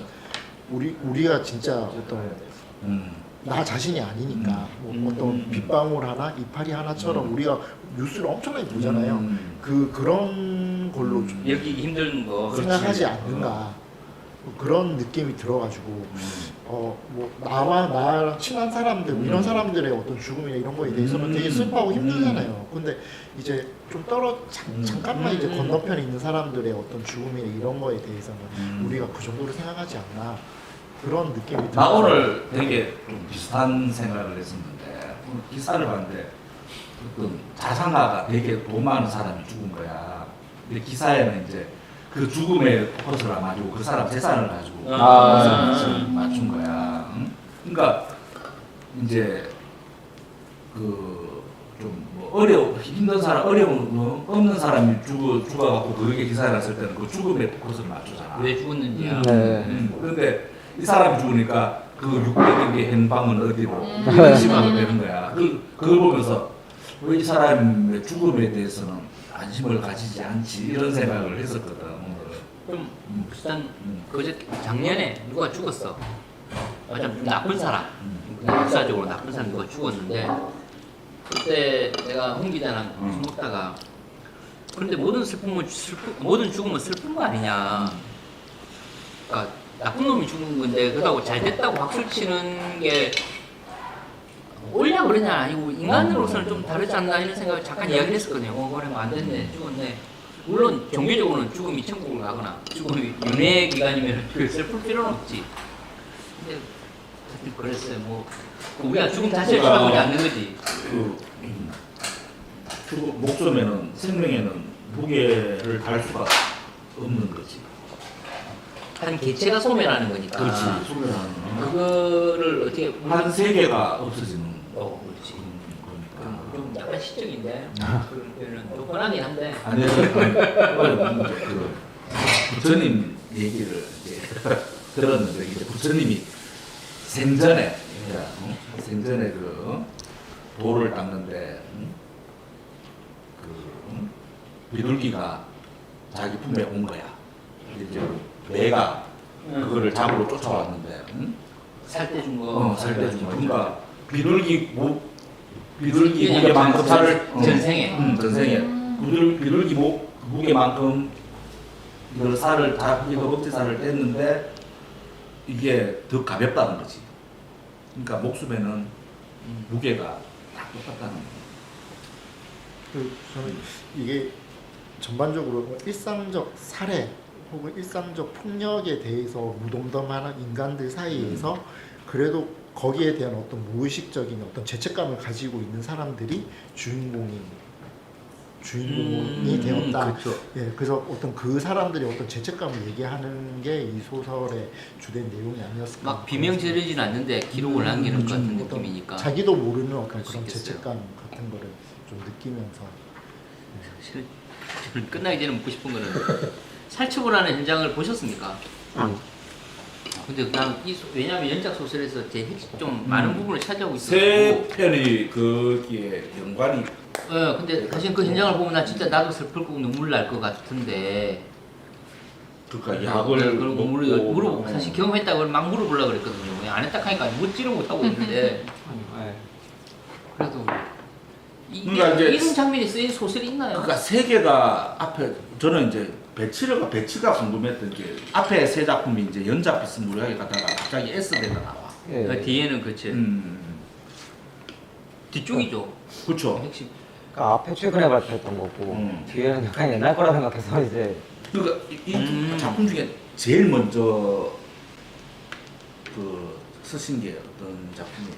S5: 우리가 진짜 어떤 나 자신이 아니니까 뭐 어떤 빗방울 하나, 이파리 하나처럼 우리가 뉴스를 엄청나게 보잖아요. 그런 걸로 좀
S3: 읽기 힘든 거
S5: 생각하지 않는가 그런 느낌이 들어가지고 뭐 나랑 친한 사람들 이런 사람들의 어떤 죽음이나 이런 거에 대해서는 되게 슬퍼하고 힘들잖아요. 근데 이제 좀 잠깐만 이제 건너편에 있는 사람들의 어떤 죽음이나 이런 거에 대해서는 우리가 그 정도로 생각하지 않나 그런 느낌이 들어요.
S1: 나 오늘 되게 좀 비슷한 생각을 했었는데 오늘 기사를 봤는데 어떤 자산가가 되게 돈 많은 사람이 죽은 거야. 근데 기사에는 이제 그 죽음에 포커스를 안 맞추고 그 사람 재산을 가지고 맞춘 거야. 응? 그러니까 이제 그 좀 뭐 힘든 사람, 어려운 없는 사람이 죽어갖고 그게 기사에 났을 때는 그 죽음의 곳을 맞추잖아.
S3: 왜 죽었는지야.
S2: 네.
S1: 그런데 이 사람이 죽으니까 그 600개의 행방은 어디로 이런 식으로 되는 거야. 그걸 보면서 왜 이 사람의 죽음에 대해서는 안심을 가지지 않지 이런 생각을 했었거든.
S3: 좀 비슷한 그저 작년에 누가 죽었어. 좀 나쁜 사람, 역사적으로 나쁜 사람 누가 죽었는데 그때 내가 홍 기자랑 술 먹다가 그런데 모든 모든 죽음은 슬픈 거 아니냐. 그러니까 나쁜 놈이 죽은 건데 그러다고 잘 됐다고 박수 치는 게 옳냐 그러냐 아니고 인간으로서는 좀 다르지 않나 이런 생각을 잠깐 이야기를 했었거든요. 그러면 안 됐네 죽었네. 물론 종교적으로는 죽음이 천국을 가거나 죽음이 윤회 기간이면 그 슬플 필요는 없지. 근데 하여튼 그랬어요. 뭐 우리가 죽음 자체를 쳐다보지 않는 거지.
S1: 목숨에는 생명에는 무게를 달 수가 없는 거지.
S3: 한 개체가 소멸하는 거니까.
S1: 그렇지. 소멸하는.
S3: 그거를 어떻게
S1: 한 세계가 없어지는.
S3: 그렇지. 좀 약간 시적인데 그런 표현은 좀 뻔하긴 한데.
S1: 아니, 그 부처님 얘기를 이제 들었는데 이제 부처님이 생전에 생전에 그 돌을 닦는데 그 비둘기가 자기 품에 온 거야. 이제 매가 그거를 잡으러 쫓아왔는데
S3: 살 때 준 거.
S1: 살 때 준 거. 그러니까 비둘기 무게만큼 살을
S3: 전생에.
S1: 전생에 비둘기 무게만큼 이걸 살을 다 이거 허벅지 살을 뗐는데 이게 더 가볍다는 거지. 그러니까 목숨에는 무게가 딱 똑같다는 거지.
S5: 저는 이게 전반적으로 일상적 살해 혹은 일상적 폭력에 대해서 무덤덤한 인간들 사이에서 그래도 거기에 대한 어떤 무의식적인 어떤 죄책감을 가지고 있는 사람들이 주인공이 되었다.
S3: 그렇죠.
S5: 예, 그래서 어떤 그 사람들이 어떤 죄책감을 얘기하는 게 이 소설의 주된 내용이 아니었을까.
S3: 막 비명지르진 않는데 기록을 남기는 것 같은
S5: 어떤
S3: 느낌이니까.
S5: 자기도 모르는 어떤
S3: 그럴 수
S5: 그런
S3: 있겠어요.
S5: 죄책감 같은 거를 좀 느끼면서.
S3: 사실 끝나기 전에 묻고 싶은 거는 살처분 하는 현장을 보셨습니까? 근데 난 왜냐하면 연작 소설에서 제 좀 많은 부분을 차지하고
S1: 세
S3: 있었고.
S1: 편이 거기에 연관이.
S3: 근데 사실 그 현장을 보면 나 진짜 나도 슬프고 눈물 날 것 같은데.
S1: 그러니까 약을
S3: 그런 거 물어보고 사실 경험했다고 막 물어보려고 그랬거든요. 그냥 안 했다 하니까 묻지를 못하고 있는데. 그래도
S1: 그러니까 이제
S3: 이런 장면이 쓰인 소설이 있나요?
S1: 그러니까 세 개가 앞에 저는 이제 배치가 궁금했던 게 앞에 세 작품이 이제 연작 비스무리하게 가다가 갑자기 S대가 나와.
S2: 예.
S3: 뒤에는 그치. 뒤쪽이죠.
S1: 그렇죠.
S3: 핵심.
S2: 그러니까 앞에 최근에 발표했던 거고 뒤에는 약간 옛날 거라 생각해서 이제
S1: 그러니까 이 작품 중에 제일 먼저 그 쓰신 게 어떤 작품이에요?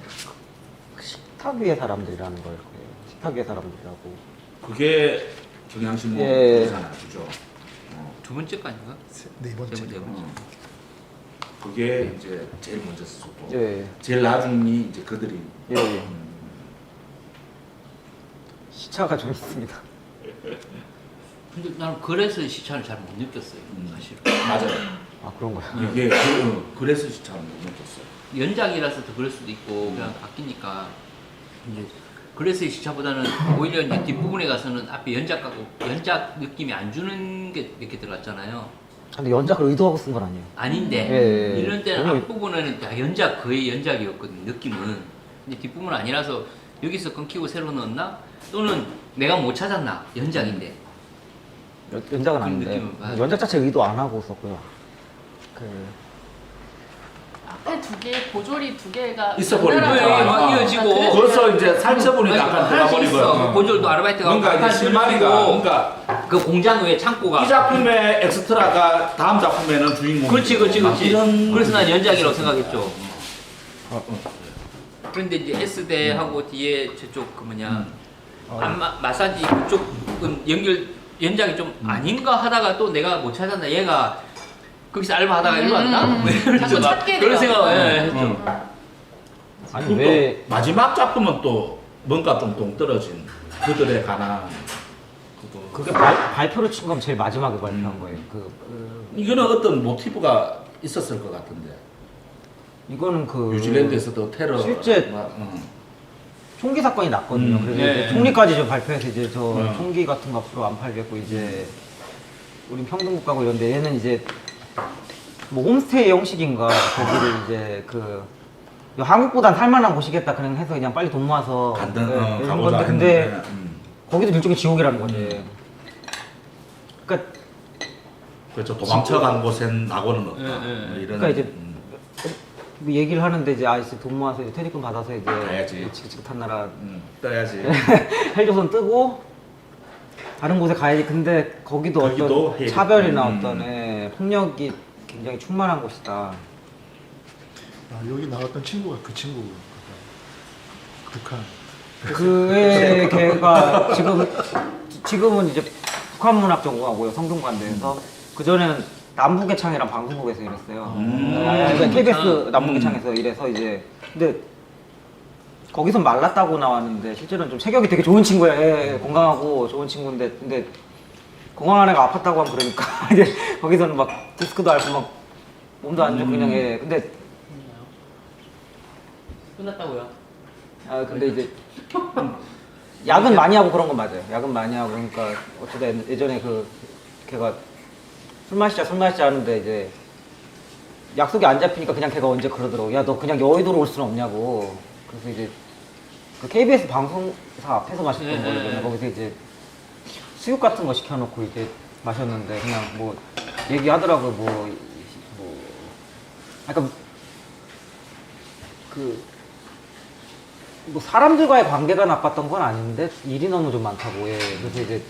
S2: 식탁 위의 사람들이라는 걸 거예요. 식탁 위의 사람들이라고.
S1: 그게 경향신문이잖아요, 그죠?
S3: 두 번째 거 아닌가?
S5: 네 번째.
S3: 세 번째.
S1: 그게 이제 제일 먼저 쓰셨고
S2: 예.
S1: 제일 나중이 이제 그들이
S2: 예. 시차가 좀 있습니다.
S3: 근데 나는 그래서 시차를 잘 못 느꼈어요. 사실.
S1: 맞아요.
S2: 아 그런가요?
S1: 이게 그래서 참 느꼈어요.
S3: 연작이라서 더 그럴 수도 있고 그냥 바뀌니까 이제 그래서 시차보다는 오히려 이제 뒷부분에 가서는 앞에 연작 느낌이 안 주는 게 이렇게 들어갔잖아요.
S2: 근데 연작을 의도하고 쓴 건 아니에요.
S3: 아닌데
S2: 예.
S3: 이런 때는
S2: 너무-
S3: 앞부분에는 다 거의 연작이었거든 느낌은. 근데 뒷부분은 아니라서 여기서 끊기고 새로 넣었나? 또는 내가 못 찾았나? 연작인데.
S2: 연작은
S3: 그런
S2: 아닌데
S3: 느낌은 봐요.
S2: 연작 자체 의도 안 하고 썼고요.
S4: 앞에 두 개, 보조리 두 개가
S1: 있어 버리는
S4: 연달아서
S1: 거야.
S3: 막
S1: 아,
S3: 이어지고.
S4: 그래서
S1: 벌써 이제 살처분이 약간 들어가
S3: 하나씩
S1: 버린
S3: 있어.
S1: 거야.
S3: 보조도 아르바이트가
S1: 뭔가 이제
S3: 약간
S1: 실마리가
S3: 들어가고.
S1: 뭔가
S3: 그 공장 외에 창고가.
S1: 이 작품의 엑스트라가 다음 작품에는 주인공.
S3: 그렇지.
S1: 이런
S3: 그래서 난 연작이라고 생각했죠.
S1: 어.
S3: 그런데 이제 S대하고 뒤에 저쪽 그 뭐냐 마사지 그쪽은 연작이 좀 아닌가 하다가 또 내가 못 찾았나 얘가 거기서 알바하다가 일로 왔나? 뭐 이런
S4: 자꾸
S3: 막
S4: 찾게
S3: 그런
S4: 돼요.
S3: 생각을 했죠.
S2: 아니
S1: 그럼
S2: 왜
S1: 또 마지막 작품은 또 뭔가 좀 동떨어진 그들에 관한 그거.
S2: 그게 발표를 친 건 제일 마지막에 발표한 거예요.
S1: 이거는 어떤 모티브가 있었을 것 같은데.
S2: 이거는 그
S1: 뉴질랜드에서도 테러
S2: 실제 총기 사건이 났거든요. 그래서
S3: 네.
S2: 이제 총리까지 좀 발표해서 이제 저
S1: 음.
S2: 총기 같은 거 앞으로 안 팔겠고 이제 우린 평등국가고 이런데 얘는 이제 뭐 홈스테이 형식인가 거기를 이제 그 한국보단 살만한 곳이겠다 그냥 해서 그냥 빨리 돈 모아서
S1: 간단
S2: 이런
S1: 가보자
S2: 건데 근데
S1: 했는데,
S2: 거기도 일종의 지옥이라는 거지. 그러니까
S1: 그렇죠. 도망쳐간 곳엔 낙원은 없다. 뭐 이런.
S2: 그러니까 이제 뭐 얘기를 하는데 이제 이제 돈 모아서 이제 퇴직금 받아서 이제
S1: 가야지.
S2: 지긋지긋한 나라
S1: 떠야지.
S2: 헬조선 뜨고 다른 곳에 가야지. 근데 거기도
S1: 거기도
S2: 어떤
S1: 해야
S2: 차별이나
S1: 돼.
S2: 어떤 폭력이 굉장히 충만한 곳이다.
S5: 아, 여기 나왔던 친구가 그 친구거든요. 북한.
S2: 그의 걔가 지금은 이제 북한문학 전공하고요 성균관대에서 그 전에는 남북의 창이랑 방송국에서 일했어요. 그러니까 KBS 남북의 창에서 일해서 이제 근데 거기서 말랐다고 나왔는데 실제로는 좀 체격이 되게 좋은 친구예요. 예, 건강하고 좋은 친구인데 근데 건강한 애가 아팠다고 하면 그러니까 이제 거기서는 막 디스크도 앓고 막 몸도 안 좋고 그냥 예. 근데
S3: 끝났다고요?
S2: 근데 이제 야근 많이 하고 그런 건 맞아요. 야근 많이 하고 그러니까 어쩌다 예전에 걔가 술 마시자 하는데 이제 약속이 안 잡히니까 그냥 걔가 언제 그러더라고. 야 너 그냥 여의도로 올 수는 없냐고. 그래서 이제 그 KBS 방송사 앞에서 마셨던 거예요. 거기서 이제 수육 같은 거 시켜놓고 이제 마셨는데 그냥 뭐 얘기하더라고요. 약간 뭐 사람들과의 관계가 나빴던 건 아닌데 일이 너무 좀 많다고. 예. 그래서 이제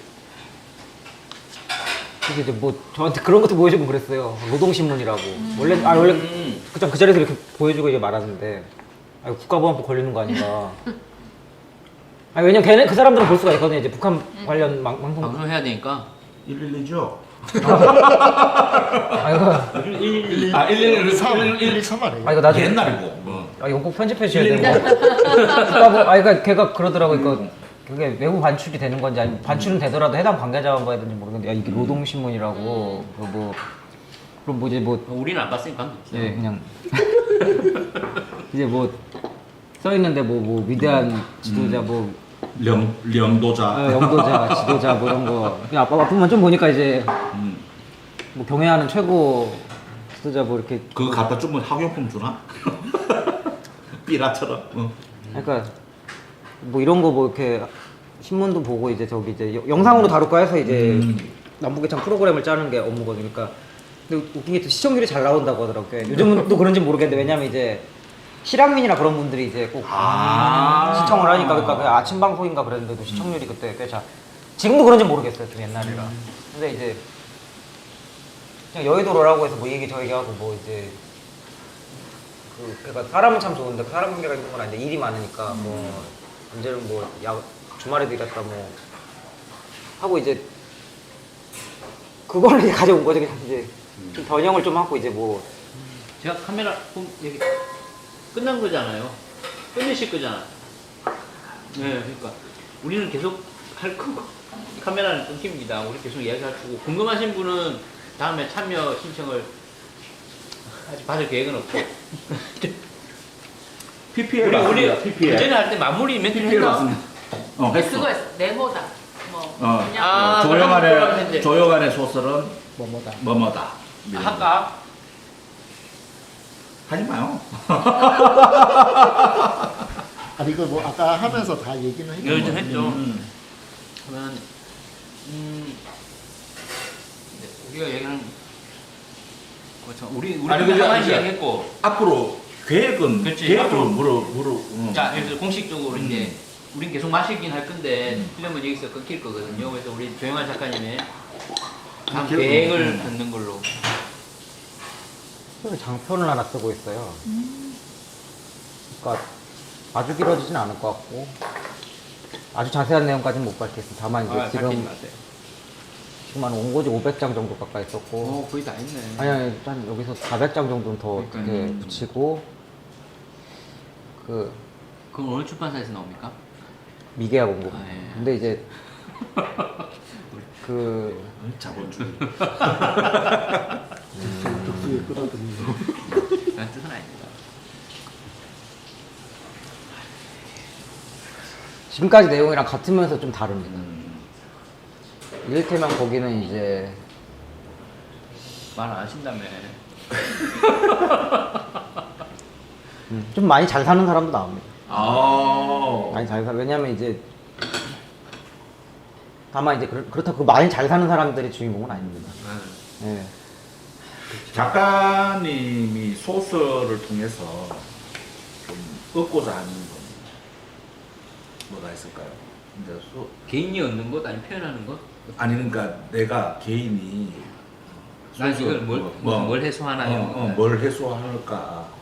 S2: 뭐 저한테 그런 것도 보여주고 그랬어요. 노동신문이라고. 원래 그냥 그 자리에서 이렇게 보여주고 이제 말하는데 국가보안법 걸리는 거 아닌가. 왜냐면 걔네 그 사람들은 볼 수가 있거든요. 이제 북한 관련 방송.
S3: 방송해야 되니까.
S1: 112죠.
S2: 이거
S5: 113 아니에요?
S2: 이거 나중에
S1: 옛날이고. 뭐.
S2: 이거 꼭 편집해 주셔야 되는 거. 그러니까 걔가 그러더라고요. 이거 그게 외부 반출이 되는 건지 아니면 반출은 되더라도 해당 관계자만 봐야 되는지 모르겠는데 야 이게 노동신문이라고 그럼 뭐지 뭐
S3: 우리는 안 봤으니까 관계없어요.
S2: 예 그냥 이제 뭐 써 있는데 뭐 위대한 지도자 뭐
S1: 영도자.
S2: 영도자 지도자 뭐 이런 거 그냥 앞부분만 좀 보니까 이제 뭐 경애하는 최고 지도자 뭐 이렇게
S1: 그거 갖다 주면 학용품 주나? 삐라처럼.
S2: 그러니까 뭐 이런 거 뭐 이렇게 신문도 보고 이제 저기 이제 영상으로 다룰까 해서 이제 남북의 창 프로그램을 짜는 게 업무거든요. 그러니까 근데 웃긴 게 또 시청률이 잘 나온다고 하더라고요. 요즘은 또 그런지 모르겠는데 왜냐면 이제 실향민이나 그런 분들이 이제 꼭 시청을 하니까 그러니까 그 아침 방송인가 그랬는데도 시청률이 그때 꽤 잘. 지금도 그런지 모르겠어요. 좀 옛날이라. 근데 이제 그냥 여의도로라고 해서 뭐 얘기 저 얘기하고 뭐 이제 그러니까 사람은 참 좋은데 사람 관계가 있는 건 아닌데 일이 많으니까 뭐 언제는 뭐 주말에도 일했다 뭐 하고 이제 그거를 이제 가져온 거죠. 그냥 이제 좀 변형을 좀 하고 이제 뭐
S3: 제가 카메라 여기 끝난 거잖아요. 끝내실 거잖아. 네, 그러니까 우리는 계속 할 거고 카메라는 끊깁니다. 우리 계속 이야기할 거고 궁금하신 분은 다음에 참여 신청을 아직 받을 계획은 없고.
S1: PPL
S3: 우리
S1: PPL.
S3: 그전에 할 때 마무리 멘트를
S1: PPL
S3: 했나?
S1: 맞습니다. 했어.
S4: 그거 했어. 네모다. 뭐 그냥
S3: 아,
S1: 조영안의 소설은 뭐뭐다.
S3: 할까?
S1: 하지 마요.
S5: 아니 이거 뭐 아까 하면서 다 얘기는
S3: 이거 좀
S5: 했죠.
S3: 했죠. 그러면 우리가 얘기하는 그렇죠. 우리
S1: 아니,
S3: 한
S1: 그냥
S3: 가지
S1: 이제
S3: 얘기했고.
S1: 앞으로 계획은
S3: 그렇지.
S1: 계획으로
S3: 앞으로.
S1: 물어.
S3: 자, 그래서 공식적으로 이제 우린 계속 마시긴 할 건데 필름은 여기서 끊길 거거든요. 그래서 우리 조영환 작가님의 다음 계획을 듣는 걸로.
S2: 장편을 하나 쓰고 있어요. 그러니까 아주 길어지진 않을 것 같고 아주 자세한 내용까지는 못 밝겠습니다. 다만 이제 지금 한 원고지 500장 정도 가까이 썼고
S3: 거의 다 했네.
S2: 아니 한 여기서 400장 정도는 더 어떻게 붙이고 그
S3: 그건 어느 출판사에서 나옵니까?
S2: 미개학 공부.
S3: 아, 예.
S2: 근데 이제 그
S1: 자본주의.
S5: 득수에 끌어들이는.
S3: 그런 뜻은 아닙니다.
S2: 지금까지 내용이랑 같으면서 좀 다릅니다. 이를테면 거기는 이제
S3: 말 안 하신다며.
S2: 좀 많이 잘 사는 사람도 나옵니다.
S1: 아.
S2: 많이 잘 사. 왜냐면 이제 다만 이제 그렇다고 그 많이 잘 사는 사람들이 주인공은 아닙니다. 예.
S1: 작가님이 소설을 통해서 좀 얻고자 하는 건 뭐가 있을까요? 이제
S3: 개인이 얻는 것 아니면 표현하는 것?
S1: 아니 그러니까 내가 개인이
S3: 난 이걸 뭘 해소하나요?
S1: 뭘 해소할까?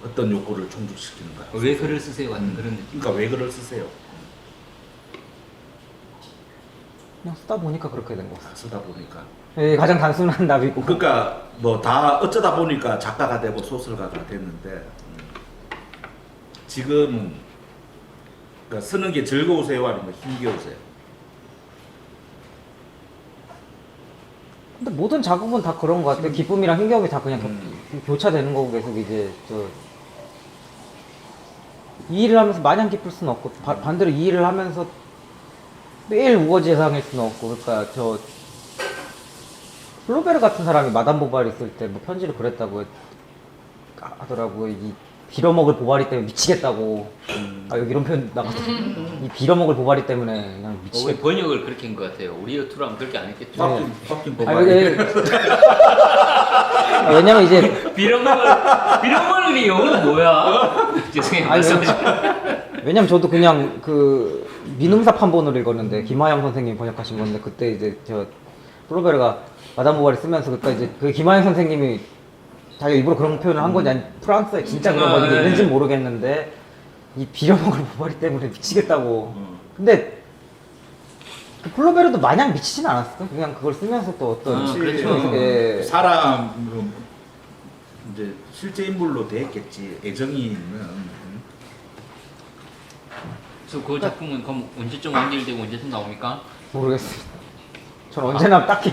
S1: 어떤 욕구를 충족시키는가?
S3: 왜 글을 쓰세요? 같은 그런 느낌.
S1: 그러니까 왜 글을 쓰세요?
S2: 그냥 쓰다 보니까 그렇게 된 거.
S1: 쓰다 보니까.
S2: 예, 가장 단순한 답이고.
S1: 그러니까 뭐 다 어쩌다 보니까 작가가 되고 소설가가 됐는데 지금 그러니까 쓰는 게 즐거우세요 아니면 힘겨우세요?
S2: 근데 모든 작업은 다 그런 것 같아요. 기쁨이랑 힘겨움이 다 그냥 교차되는 거고 계속 이제 이 일을 하면서 마냥 기쁠 수는 없고 반대로 이 일을 하면서 매일 우거지상일 수는 없고 그러니까 저 플로베르 같은 사람이 마담 보바리 쓸 때 뭐 편지를 그랬다고 하더라고요. 이 빌어먹을 보바리 때문에 미치겠다고. 아 여기 이런 표현 나갔어. 이 빌어먹을 보바리 때문에 그냥
S3: 왜
S2: 미치겠다.
S3: 번역을 그렇게 한 것 같아요. 우리로 투라면 그렇게 안 했겠죠.
S1: 바뀐
S2: 아니,
S1: 법안이
S2: 왜냐면 이제
S3: 빌어먹을 영어는 뭐야? 죄송해요.
S2: 아니,
S3: 말씀하시고.
S2: 왜냐면 저도 그냥 그 민음사 판본으로 읽었는데 김하영 선생님이 번역하신 건데 그때 이제 저 플로베르가 마담 보바리 쓰면서 그러니까 이제 그 김하영 선생님이 자기가 일부러 그런 표현을 한 거지 아니 프랑스에 진짜 그런 번역이 있는지는 모르겠는데 이 빌어먹을 보바리 때문에 미치겠다고. 근데 그 플로베르도 마냥 미치진 않았을까? 그냥 그걸 쓰면서 또 어떤
S3: 그렇죠.
S2: 예.
S1: 사람 이제 실제 인물로 대했겠지 애정이 있는.
S3: 그래서 그 작품은 그럼 언제쯤 완결되고 언제쯤 나옵니까?
S2: 모르겠습니다. 전 언제나 딱히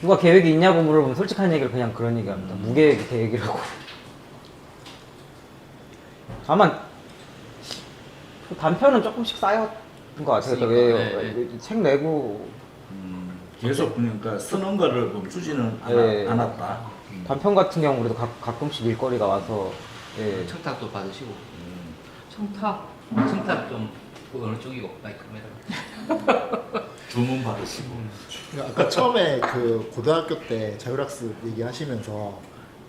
S2: 누가 계획이 있냐고 물어보면 솔직한 얘기를 그냥 그런 얘기합니다. 무계획 계획이라고. 다만 그 단편은 조금씩 쌓였던 것 같아요. 책 내고
S1: 계속 그러니까 쓰는 거를 멈추지는
S2: 네.
S1: 않았다.
S2: 단편 같은 경우 그래도 가끔씩 일거리가 와서 예.
S3: 청탁도 받으시고.
S4: 정답.
S3: 청탁 좀 어느 쪽이고 마이크로메다.
S1: 주문 받으시고.
S5: 아까 처음에 그 고등학교 때 자율학습 얘기하시면서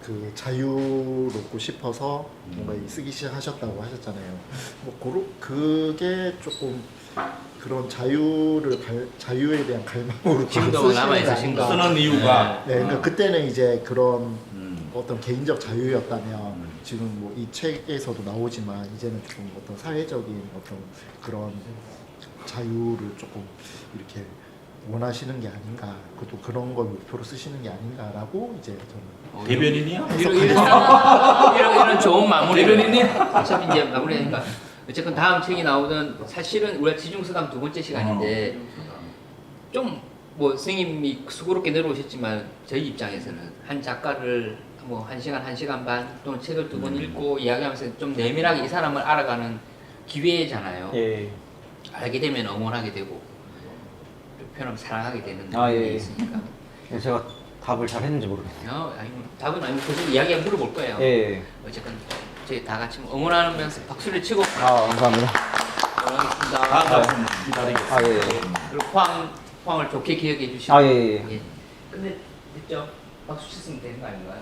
S5: 그 자유롭고 싶어서 뭔가 쓰기 시작하셨다고 하셨잖아요. 뭐 그게 조금 그런 자유에 대한 갈망으로
S3: 지금도 남아있어 지금도.
S1: 쓰는 이유가
S5: 네, 그러니까 그때는 이제 그런 어떤 개인적 자유였다면 지금 뭐 이 책에서도 나오지만 이제는 조금 어떤 사회적인 어떤 그런 자유를 조금 이렇게 원하시는 게 아닌가, 그것도 그런 걸 목표로 쓰시는 게 아닌가라고 이제 저는
S1: 대변인이야?
S3: 이런 좋은 마무리.
S1: 대변인이?
S3: 참 이제 마무리하니까 어쨌든 다음 책이 나오던 사실은 우리가 지중서당 2번째 시간인데 좀 뭐 선생님이 수고롭게 내려오셨지만 저희 입장에서는 한 작가를 뭐 1시간, 1시간 반 또는 책을 2번 읽고 이야기하면서 좀 내밀하게 이 사람을 알아가는 기회잖아요.
S2: 예.
S3: 알게 되면 응원하게 되고 표현하면 사랑하게 되는
S2: 아,
S3: 부분이
S2: 예.
S3: 있으니까.
S2: 제가 답을 잘 했는지 모르겠네요.
S3: 아니, 답은 아니고 계속 이야기 물어볼 거예요.
S2: 예.
S3: 어쨌든 저희 다 같이 응원하면서 박수를 치고
S2: 감사합니다.
S3: 응원하겠습니다.
S1: 다음 기다리겠습니다.
S2: 아, 예.
S3: 그리고 포항을 좋게 기억해 주시고.
S2: 아, 예.
S3: 예. 근데 됐죠? 박수 쳤으면 되는 거 아닌가요?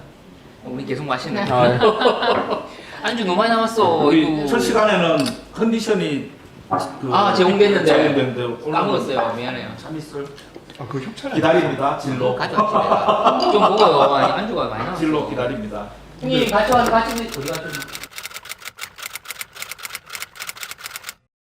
S3: 우리 계속 마시네.
S2: 아, 예.
S3: 안주 너무 많이 남았어.
S1: 우리
S3: 이거.
S1: 첫 시간에는 컨디션이
S3: 제공됐는데 까먹었어요. 미안해요.
S1: 참 있을.
S5: 그 협찬
S1: 기다립니다. 진로.
S3: 가져왔지 내가. 좀 먹어요. 안주가 많이 남았어.
S1: 진로 기다립니다.
S3: 형님 같이 와서 같이 어디 갔죠?